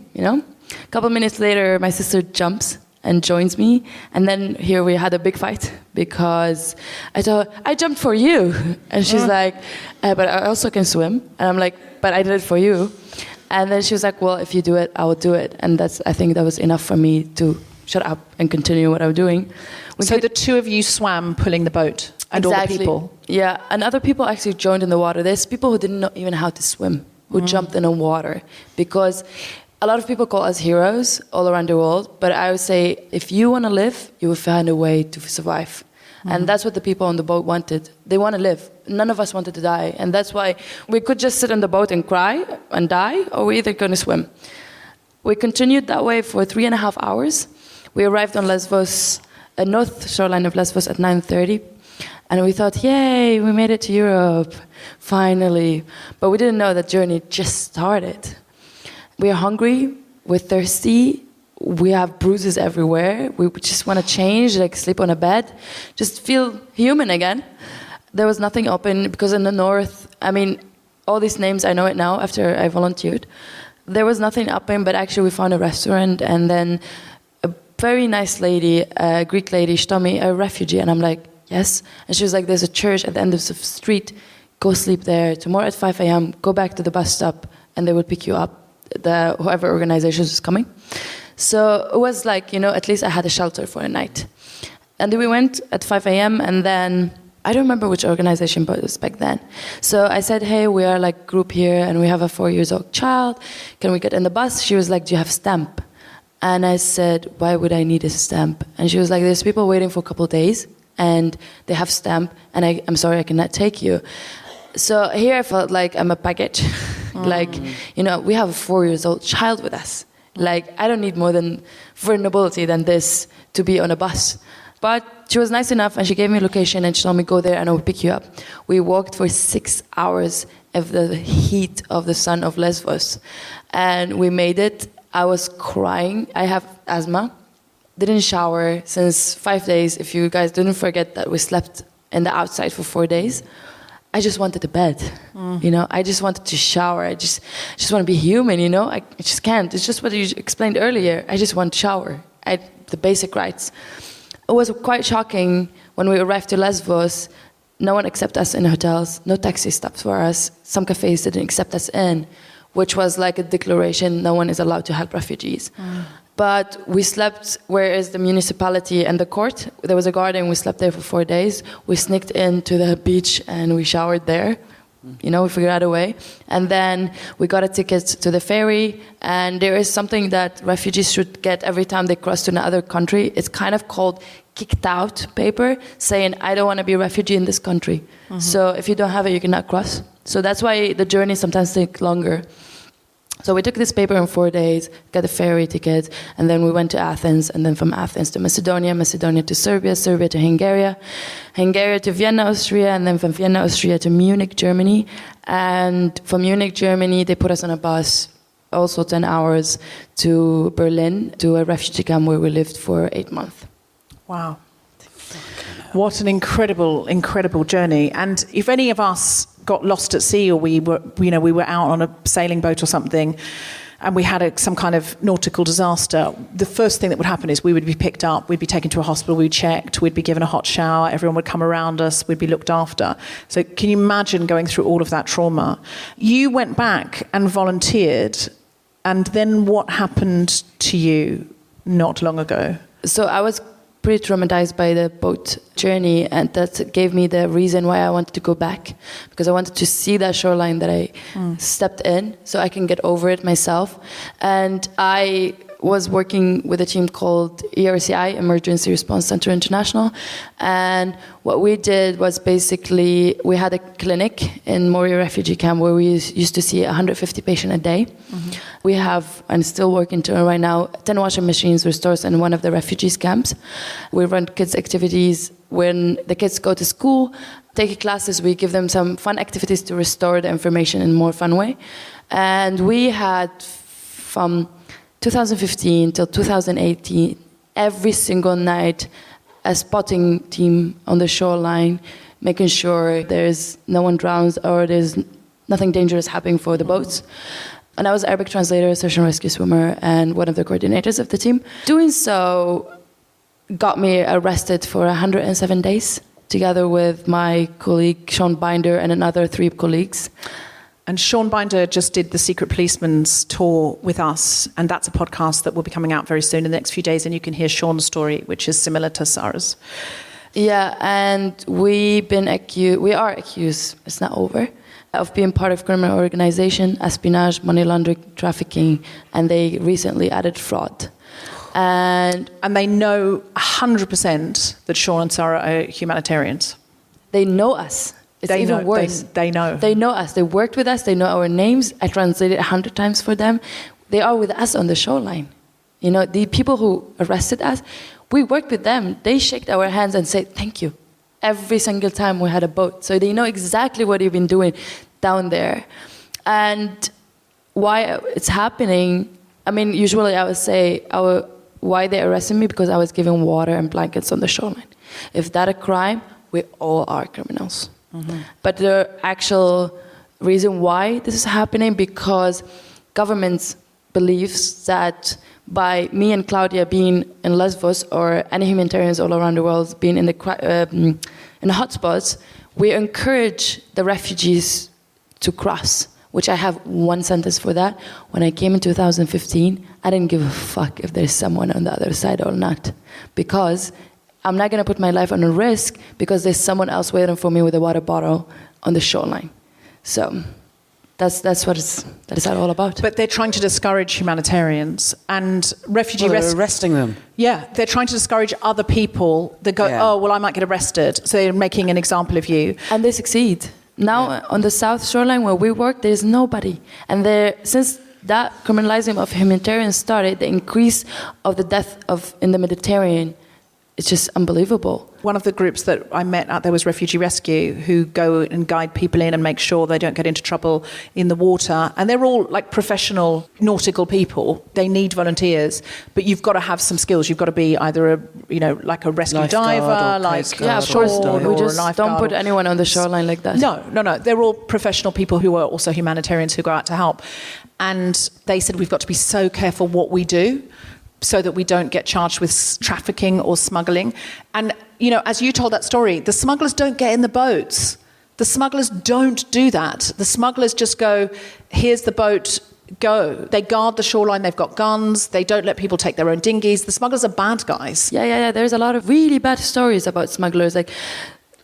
A couple minutes later, my sister jumps and joins me. And then here we had a big fight because I told her, I jumped for you. And she's like, but I also can swim. And I'm like, but I did it for you. And then she was like, well, if you do it, I will do it. And I think that was enough for me to shut up and continue what I'm doing. So the two of you swam pulling the boat and all the people? Yeah, and other people actually joined in the water. There's people who didn't know even how to swim, who jumped in the water. Because a lot of people call us heroes all around the world. But I would say, if you want to live, you will find a way to survive. And that's what the people on the boat wanted. They want to live. None of us wanted to die. And that's why we could just sit on the boat and cry and die, or we're either going to swim. We continued that way for 3.5 hours. We arrived on Lesbos, a north shoreline of Lesbos at 9:30. And we thought, yay, we made it to Europe, finally. But we didn't know that journey just started. We're hungry, we're thirsty, we have bruises everywhere. We just want to change, like sleep on a bed, just feel human again. There was nothing open because in the north, I mean, all these names, I know it now after I volunteered. There was nothing open, but actually we found a restaurant, and then a very nice lady, a Greek lady, she told me, a refugee, and I'm like, yes. And she was like, there's a church at the end of the street, go sleep there. Tomorrow at 5 a.m., go back to the bus stop, and they will pick you up, whoever organization is coming. So it was like, at least I had a shelter for a night. And then we went at 5 a.m. and then, I don't remember which organization, but it was back then. So I said, hey, we are like group here and we have a 4-year-old child. Can we get in the bus? She was like, do you have stamp? And I said, why would I need a stamp? And she was like, there's people waiting for a couple of days and they have stamp and I'm sorry, I cannot take you. So here I felt like I'm a package. Like, we have a 4-year-old child with us. Like, I don't need more than vulnerability than this to be on a bus. But she was nice enough and she gave me a location and she told me, go there and I will pick you up. We walked for 6 hours of the heat of the sun of Lesbos. And we made it. I was crying. I have asthma. Didn't shower since 5 days. If you guys didn't forget that we slept in the outside for 4 days. I just wanted a bed, I just wanted to shower. I just want to be human, I just can't. It's just what you explained earlier. I just want to shower. The basic rights. It was quite shocking when we arrived to Lesbos. No one accepted us in hotels. No taxi stops for us. Some cafes didn't accept us in, which was like a declaration no one is allowed to help refugees. But we slept where is the municipality and the court. There was a garden. We slept there for 4 days. We sneaked into the beach and we showered there. We figured out a way. And then we got a ticket to the ferry. And there is something that refugees should get every time they cross to another country. It's kind of called kicked out paper, saying, I don't want to be a refugee in this country. So if you don't have it, you cannot cross. So that's why the journey sometimes takes longer. So we took this paper in 4 days, got a ferry ticket, and then we went to Athens, and then from Athens to Macedonia, Macedonia to Serbia, Serbia to Hungary, Hungary to Vienna, Austria, and then from Vienna, Austria to Munich, Germany. And from Munich, Germany, they put us on a bus, also 10 hours, to Berlin, to a refugee camp where we lived for 8 months. Wow. What an incredible, incredible journey. And if any of us got lost at sea or we were out on a sailing boat or something and we had some kind of nautical disaster, the first thing that would happen is we would be picked up, we'd be taken to a hospital, we'd be checked, we'd be given a hot shower, everyone would come around us, we'd be looked after. So can you imagine going through all of that trauma? You went back and volunteered, and then what happened to you not long ago? So I was pretty traumatized by the boat journey, and that gave me the reason why I wanted to go back, because I wanted to see that shoreline that I stepped in so I can get over it myself. And I was working with a team called ERCI, Emergency Response Center International, and what we did was basically we had a clinic in Moria refugee camp where we used to see 150 patients a day. We have, and still working to right now, 10 washing machines restored in one of the refugees camps. We run kids activities when the kids go to school, take classes, we give them some fun activities to restore the information in a more fun way. And we had from 2015 till 2018, every single night, a spotting team on the shoreline, making sure there's no one drowns or there's nothing dangerous happening for the boats. And I was Arabic translator, search and rescue swimmer, and one of the coordinators of the team. Doing so got me arrested for 107 days, together with my colleague Sean Binder and another 3 colleagues. And Sean Binder just did the Secret Policeman's tour with us, and that's a podcast that will be coming out very soon in the next few days, and you can hear Sean's story, which is similar to Sara's. Yeah, and we are accused, it's not over, of being part of criminal organization, espionage, money laundering, trafficking, and they recently added fraud. And they know 100% that Sean and Sara are humanitarians. They know us. It's even worse. They know. They know us. They worked with us. They know our names. I translated 100 times for them. They are with us on the shoreline. You know, the people who arrested us, we worked with them. They shook our hands and said, thank you. Every single time we had a boat. So they know exactly what you've been doing down there. And why it's happening, I mean, usually I would say why they arrested me, because I was giving water and blankets on the shoreline. If that's a crime, we all are criminals. Mm-hmm. But the actual reason why this is happening, because governments believes that by me and Claudia being in Lesbos, or any humanitarians all around the world being in the hotspots, we encourage the refugees to cross, which I have one sentence for that. When I came in 2015, I didn't give a fuck if there's someone on the other side or not, because I'm not going to put my life on a risk because there's someone else waiting for me with a water bottle on the shoreline. So that's what it's all about. But they're trying to discourage humanitarians and refugee they're arresting them. Yeah, they're trying to discourage other people that go, oh, well, I might get arrested. So they're making an example of you. And they succeed. Now, on the south shoreline where we work, there's nobody. And since that criminalizing of humanitarians started, the increase of the death in the Mediterranean, it's just unbelievable. One of the groups that I met out there was Refugee Rescue, who go and guide people in and make sure they don't get into trouble in the water. And they're all like professional nautical people. They need volunteers, but you've got to have some skills. You've got to be either like a rescue diver, like of course. We just don't put anyone on the shoreline like that. No. They're all professional people who are also humanitarians who go out to help. And they said we've got to be so careful what we do, so that we don't get charged with trafficking or smuggling. And, you know, as you told that story, the smugglers don't get in the boats. The smugglers don't do that. The smugglers just go, here's the boat, go. They guard the shoreline, they've got guns, they don't let people take their own dinghies. The smugglers are bad guys. Yeah. There's a lot of really bad stories about smugglers. Like,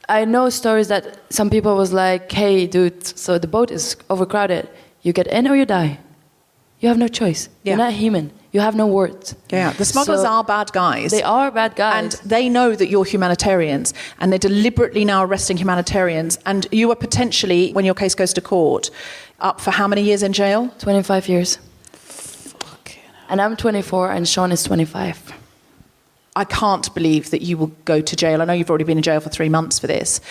I know stories that some people was like, hey, dude, so the boat is overcrowded. You get in or you die. You have no choice. Yeah. You're not human. You have no words. Yeah, the smugglers are bad guys. They are bad guys. And they know that you're humanitarians, and they're deliberately now arresting humanitarians. And you are potentially, when your case goes to court, up for how many years in jail? 25 years. And I'm 24 and Sean is 25. I can't believe that you will go to jail. I know you've already been in jail for 3 months for this.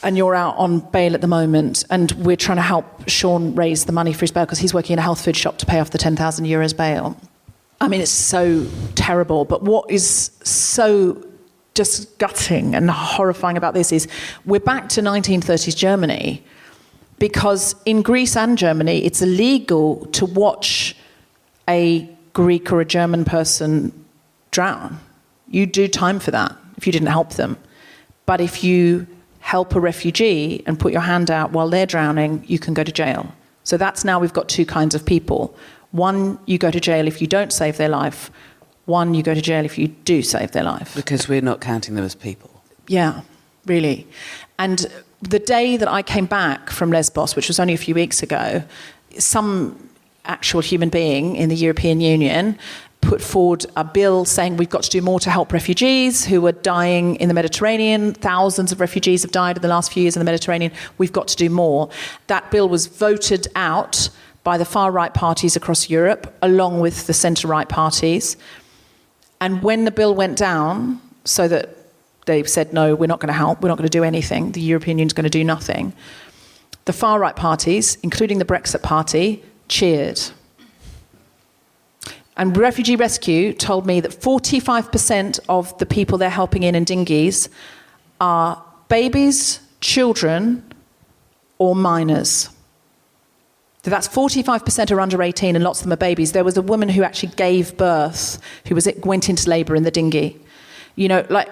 And you're out on bail at the moment, and we're trying to help Sean raise the money for his bail because he's working in a health food shop to pay off the 10,000 euros bail. I mean, it's so terrible. But what is so just gutting and horrifying about this is we're back to 1930s Germany, because in Greece and Germany, it's illegal to watch a Greek or a German person drown. You do time for that if you didn't help them. But if you help a refugee and put your hand out while they're drowning, you can go to jail. So that's now we've got 2 kinds of people. One, you go to jail if you don't save their life. One, you go to jail if you do save their life. Because we're not counting them as people. Yeah, really. And the day that I came back from Lesbos, which was only a few weeks ago, some actual human being in the European Union put forward a bill saying we've got to do more to help refugees who are dying in the Mediterranean. Thousands of refugees have died in the last few years in the Mediterranean. We've got to do more. That bill was voted out by the far-right parties across Europe, along with the centre-right parties. And when the bill went down, so that they said, no, we're not going to help, we're not going to do anything, the European Union's going to do nothing, the far-right parties, including the Brexit Party, cheered. And Refugee Rescue told me that 45% of the people they're helping in dinghies are babies, children, or minors. So that's 45% are under 18 and lots of them are babies. There was a woman who actually gave birth, went into labour in the dinghy. You know, like,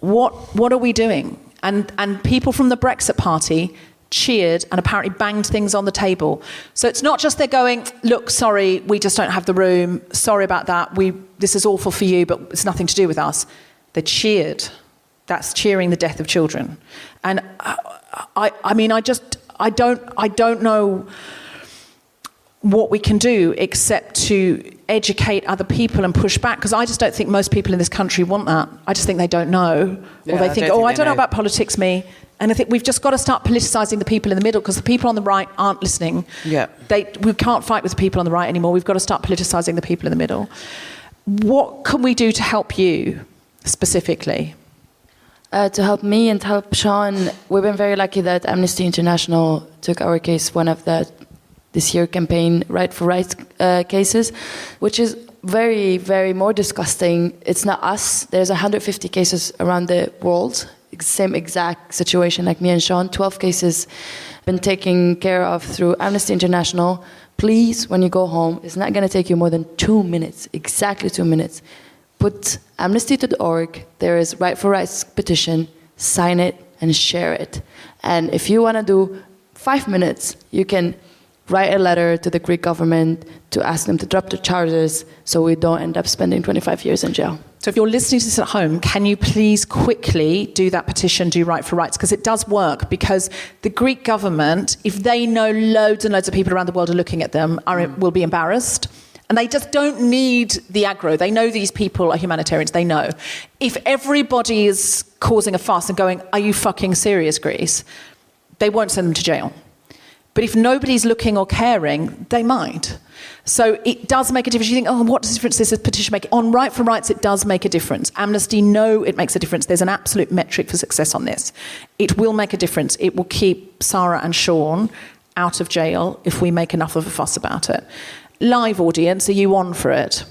what are we doing? And people from the Brexit Party cheered and apparently banged things on the table. So it's not just they're going, look, sorry, we just don't have the room. Sorry about that. This is awful for you, but it's nothing to do with us. They cheered. That's cheering the death of children. And I don't know what we can do except to educate other people and push back, because I just don't think most people in this country want that. I just think they don't know. Or they think, I don't know about politics, me. And I think we've just got to start politicising the people in the middle, because the people on the right aren't listening. Yeah. We can't fight with the people on the right anymore. We've got to start politicising the people in the middle. What can we do to help you specifically? To help me and to help Sean, we've been very lucky that Amnesty International took our case, one of this year campaign Right for Rights cases, which is very, very more disgusting. It's not us. There's 150 cases around the world, same exact situation like me and Sean. 12 cases been taken care of through Amnesty International. Please, when you go home, it's not going to take you more than 2 minutes, exactly 2 minutes. Put amnesty.org, there is Right for Rights petition, sign it and share it. And if you want to do 5 minutes, you can write a letter to the Greek government to ask them to drop the charges so we don't end up spending 25 years in jail. So if you're listening to this at home, can you please quickly do that petition, do Right for Rights? Because it does work, because the Greek government, if they know loads and loads of people around the world are looking at them, will be embarrassed. And they just don't need the aggro. They know these people are humanitarians. They know. If everybody is causing a fuss and going, are you fucking serious, Greece? They won't send them to jail. But if nobody's looking or caring, they might. So it does make a difference. You think, what difference does this petition make? On Right for Rights, it does make a difference. Amnesty know it makes a difference. There's an absolute metric for success on this. It will make a difference. It will keep Sara and Sean out of jail if we make enough of a fuss about it. Live audience, are you on for it?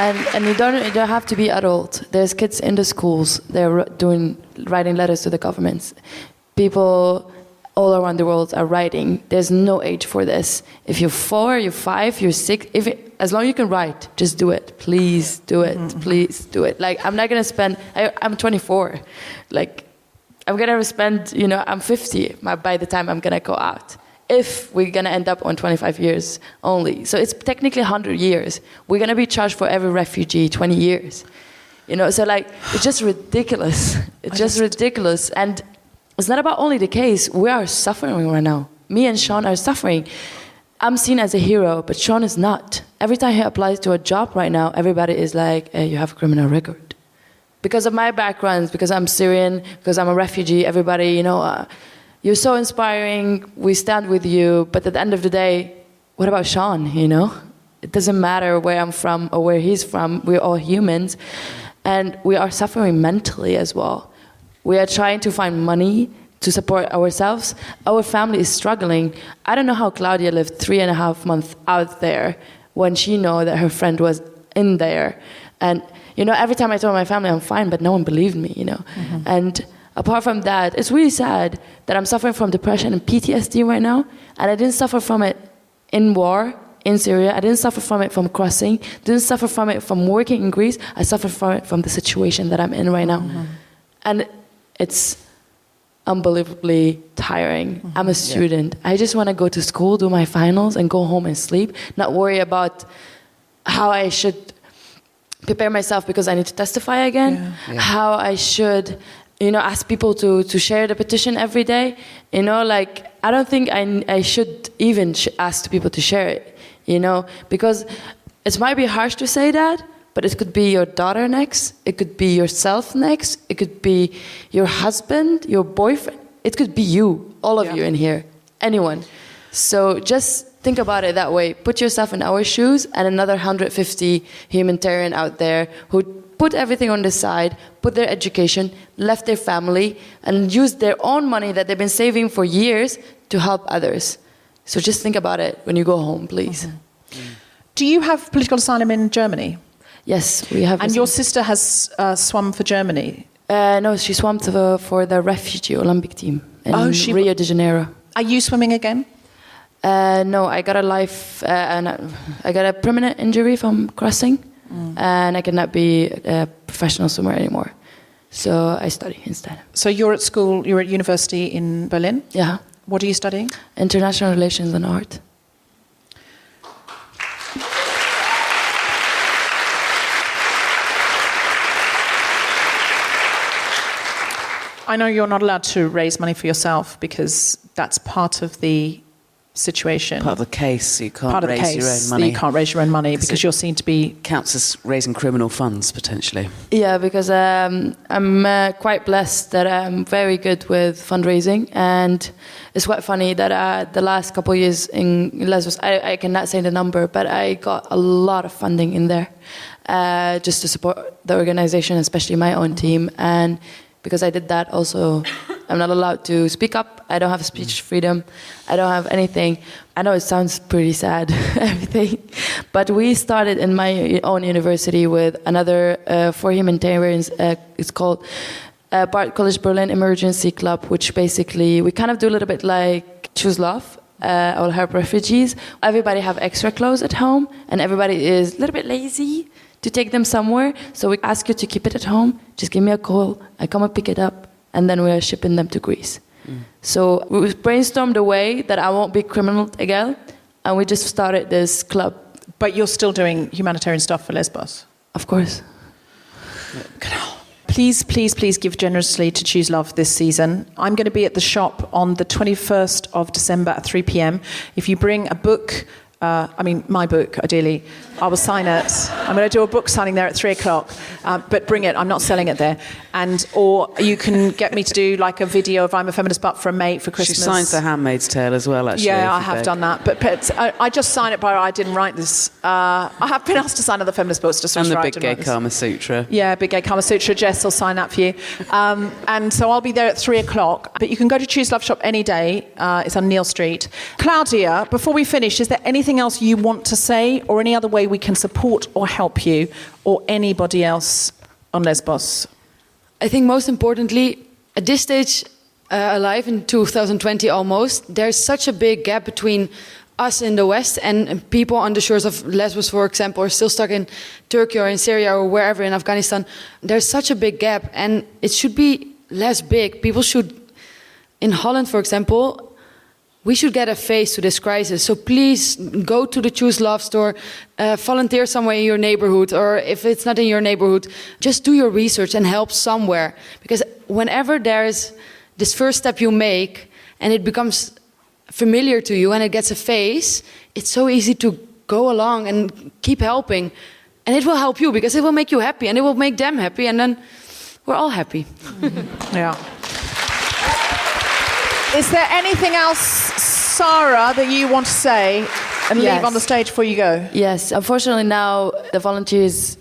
And you don't have to be adult. There's kids in the schools. They're writing letters to the governments. People all around the world are writing. There's no age for this. If you're 4, you're 5, you're 6, as long as you can write, just do it. Please do it. Mm-hmm. Please do it. Like, I'm not gonna spend. I'm 24. Like, I'm gonna spend. I'm 50 by the time I'm gonna go out. If we're going to end up on 25 years only. So it's technically 100 years. We're going to be charged for every refugee 20 years. So like, it's just ridiculous. It's just ridiculous. And it's not about only the case. We are suffering right now. Me and Sean are suffering. I'm seen as a hero, but Sean is not. Every time he applies to a job right now, everybody is like, hey, you have a criminal record. Because of my background, because I'm Syrian, because I'm a refugee, everybody, you're so inspiring, we stand with you, but at the end of the day, what about Sean, It doesn't matter where I'm from or where he's from, we're all humans, and we are suffering mentally as well. We are trying to find money to support ourselves. Our family is struggling. I don't know how Claudia lived 3.5 months out there when she knew that her friend was in there. And, every time I told my family I'm fine, but no one believed me, Mm-hmm. And apart from that, it's really sad that I'm suffering from depression and PTSD right now, and I didn't suffer from it in war in Syria. I didn't suffer from it from crossing. Didn't suffer from it from working in Greece. I suffered from it from the situation that I'm in right now. Mm-hmm. And it's unbelievably tiring. Mm-hmm. I'm a student. I just want to go to school, do my finals, and go home and sleep, not worry about how I should prepare myself because I need to testify again, how I should... ask people to share the petition every day. I don't think I should even ask people to share it, because it might be harsh to say that, but it could be your daughter next, it could be yourself next, it could be your husband, your boyfriend, it could be you, all of you in here, anyone. So just think about it that way. Put yourself in our shoes and another 150 humanitarian out there who put everything on the side, put their education, left their family, and used their own money that they've been saving for years to help others. So just think about it when you go home, please. Mm-hmm. Do you have political asylum in Germany? Yes, we have. And your sister has swum for Germany. No, she swam for the Refugee Olympic team in Rio de Janeiro. Are you swimming again? No, I got I got a permanent injury from crossing, and I cannot be a professional swimmer anymore. So I study instead. So you're at school, you're at university in Berlin? Yeah. What are you studying? International Relations and Art. I know you're not allowed to raise money for yourself because that's part of the situation. Part of the case, you can't Part of the raise case, your own money. You can't raise your own money because you're seen to be... Counts as raising criminal funds, potentially. Yeah, because I'm quite blessed that I'm very good with fundraising. And it's quite funny that the last couple of years in Lesbos, I cannot say the number, but I got a lot of funding in there just to support the organization, especially my own team. And because I did that also, I'm not allowed to speak up. I don't have speech freedom. I don't have anything. I know it sounds pretty sad, everything. But we started in my own university with another for humanitarians. It's called Bard College Berlin Emergency Club, which basically we kind of do a little bit like Choose Love. Or help refugees. Everybody have extra clothes at home, and everybody is a little bit lazy to take them somewhere. So we ask you to keep it at home. Just give me a call. I come and pick it up, and then we are shipping them to Greece. So we brainstormed a way that I won't be criminal again, and we just started this club. But you're still doing humanitarian stuff for Lesbos? Of course. Please, please, please give generously to Choose Love this season. I'm going to be at the shop on the 21st of December at 3 p.m. If you bring a book, my book, ideally, I will sign it. I'm going to do a book signing there at 3 o'clock. But bring it. I'm not selling it there. Or you can get me to do like a video of I'm a Feminist but for a mate for Christmas. She signs The Handmaid's Tale as well, actually. Yeah, I have done that. But I just sign it by I didn't write this. I have been asked to sign other feminist books. Just and the right, Big Gay Kama Sutra. Yeah, Big Gay Kama Sutra. Jess will sign that for you. And so I'll be there at 3 o'clock. But you can go to Choose Love Shop any day. It's on Neal Street. Claudia, before we finish, is there anything else you want to say or any other way we can support or help you or anybody else on Lesbos? I think most importantly, at this stage, alive in 2020 almost, there's such a big gap between us in the West and people on the shores of Lesbos, for example, are still stuck in Turkey or in Syria or wherever in Afghanistan. There's such a big gap, and it should be less big. People should, in Holland, for example, we should get a face to this crisis. So please go to the Choose Love store, volunteer somewhere in your neighborhood, or if it's not in your neighborhood, just do your research and help somewhere. Because whenever there is this first step you make and it becomes familiar to you and it gets a face, it's so easy to go along and keep helping. And it will help you because it will make you happy and it will make them happy, and then we're all happy. Yeah. Is there anything else, Sara, that you want to say and leave on the stage before you go? Yes. Unfortunately now the volunteers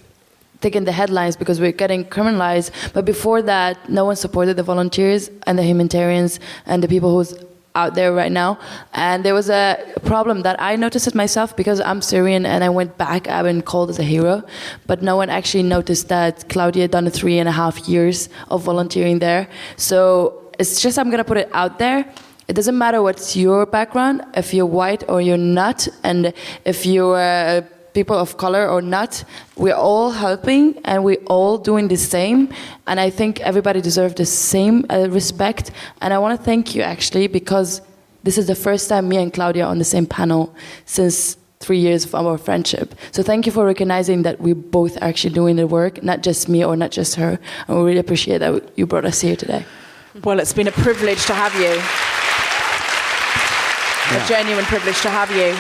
taking the headlines because we're getting criminalized. But before that, no one supported the volunteers and the humanitarians and the people who's out there right now. And there was a problem that I noticed it myself because I'm Syrian and I went back. I've been called as a hero. But no one actually noticed that Claudia had done 3.5 years of volunteering there. So it's just, I'm going to put it out there. It doesn't matter what's your background, if you're white or you're not, and if you're people of color or not, we're all helping and we're all doing the same. And I think everybody deserves the same respect. And I want to thank you actually, because this is the first time me and Claudia are on the same panel since 3 years of our friendship. So thank you for recognizing that we're both actually doing the work, not just me or not just her. And we really appreciate that you brought us here today. Well, it's been a privilege to have you. A genuine privilege to have you.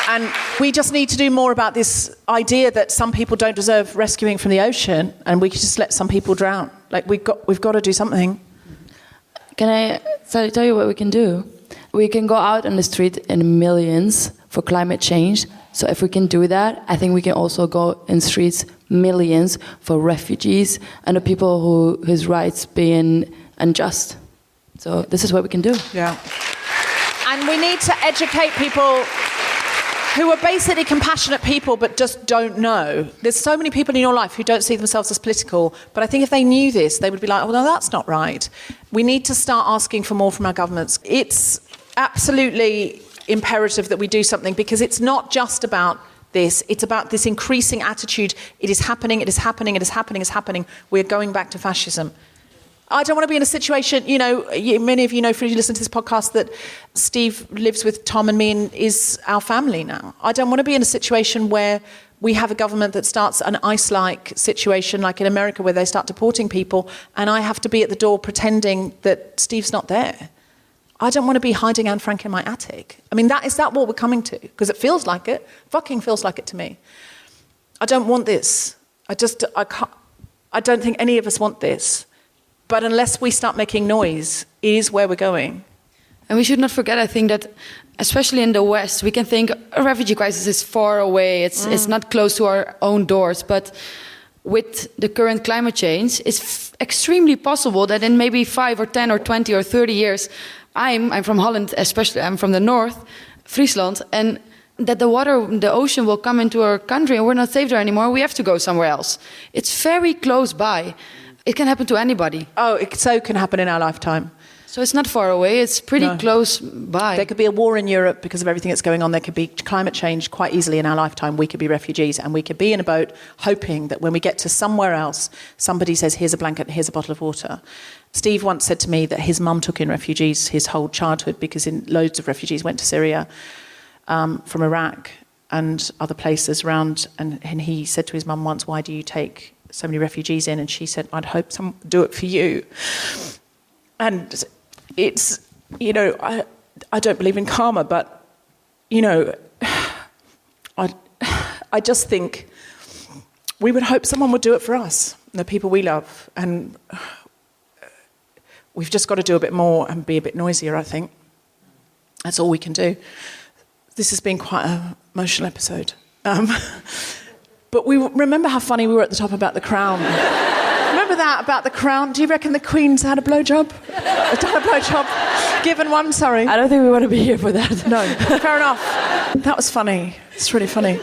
And we just need to do more about this idea that some people don't deserve rescuing from the ocean, and we can just let some people drown. Like we've got to do something. Can I tell you what we can do? We can go out on the street in millions for climate change. So if we can do that, I think we can also go in streets millions for refugees and the people whose rights being unjust. So this is what we can do. Yeah. And we need to educate people who are basically compassionate people but just don't know. There's so many people in your life who don't see themselves as political, but I think if they knew this, they would be like, oh, no, that's not right. We need to start asking for more from our governments. It's absolutely imperative that we do something, because it's not just about this, it's about this increasing attitude. It is happening, it is happening, it is happening, it's happening. We're going back to fascism. I don't want to be in a situation, many of you know, if you listen to this podcast, that Steve lives with Tom and me and is our family now. I don't want to be in a situation where we have a government that starts an ICE-like situation, like in America, where they start deporting people, and I have to be at the door pretending that Steve's not there. I don't want to be hiding Anne Frank in my attic. I mean, is that what we're coming to? Because it feels like it. Fucking feels like it to me. I don't want this. I don't think any of us want this. But unless we start making noise, it is where we're going. And we should not forget, I think, that especially in the West, we can think a refugee crisis is far away. It's not close to our own doors. But with the current climate change, it's extremely possible that in maybe 5 or 10 or 20 or 30 years, I'm from Holland, especially I'm from the north, Friesland, and that the ocean will come into our country and we're not safe there anymore. We have to go somewhere else. It's very close by. It can happen to anybody. Oh, it so can happen in our lifetime. So it's not far away. It's pretty close by. There could be a war in Europe because of everything that's going on. There could be climate change quite easily in our lifetime. We could be refugees, and we could be in a boat hoping that when we get to somewhere else, somebody says, here's a blanket, here's a bottle of water. Steve once said to me that his mum took in refugees his whole childhood, because loads of refugees went to Syria from Iraq and other places around. And he said to his mum once, why do you take so many refugees in? And she said, I'd hope someone would do it for you. And it's, I don't believe in karma, but, I just think we would hope someone would do it for us, the people we love. And we've just got to do a bit more and be a bit noisier, I think. That's all we can do. This has been quite an emotional episode. But we remember how funny we were at the top about the crown. Remember that about the crown? Do you reckon the Queen's had a blowjob? Done a blowjob? Given one, sorry. I don't think we want to be here for that. No, fair enough. That was funny. It's really funny.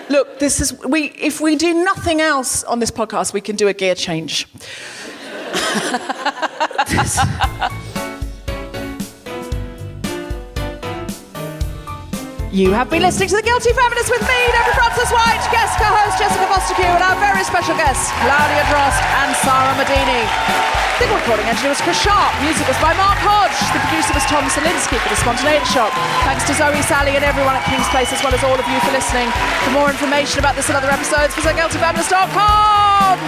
Look, if we do nothing else on this podcast, we can do a gear change. You have been listening to The Guilty Feminist with me, Deborah Frances-White, guest co-host Jessica Fostekew, and our very special guests, Claudia Drost and Sara Mardini. The recording engineer was Chris Sharp. Music was by Mark Hodge. The producer was Tom Salinsky for The Spontaneity Shop. Thanks to Zoe, Sally, and everyone at King's Place, as well as all of you for listening. For more information about this and other episodes, visit guiltyfeminist.com.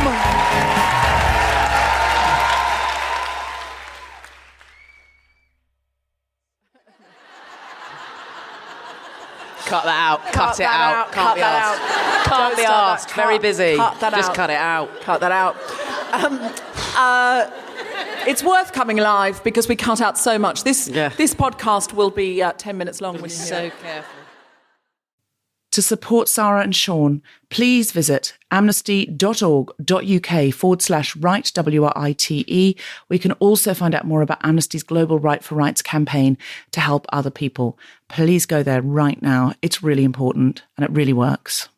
Cut that out. Cut it out. Cut that out. Can't be asked. Very busy. Cut that Just out. cut it out. Cut that out. It's worth coming live because we cut out so much. This podcast will be 10 minutes long. Be so careful. To support Sara and Sean, please visit amnesty.org.uk/Right, WRITE. We can also find out more about Amnesty's global Right for Rights campaign to help other people. Please go there right now. It's really important and it really works.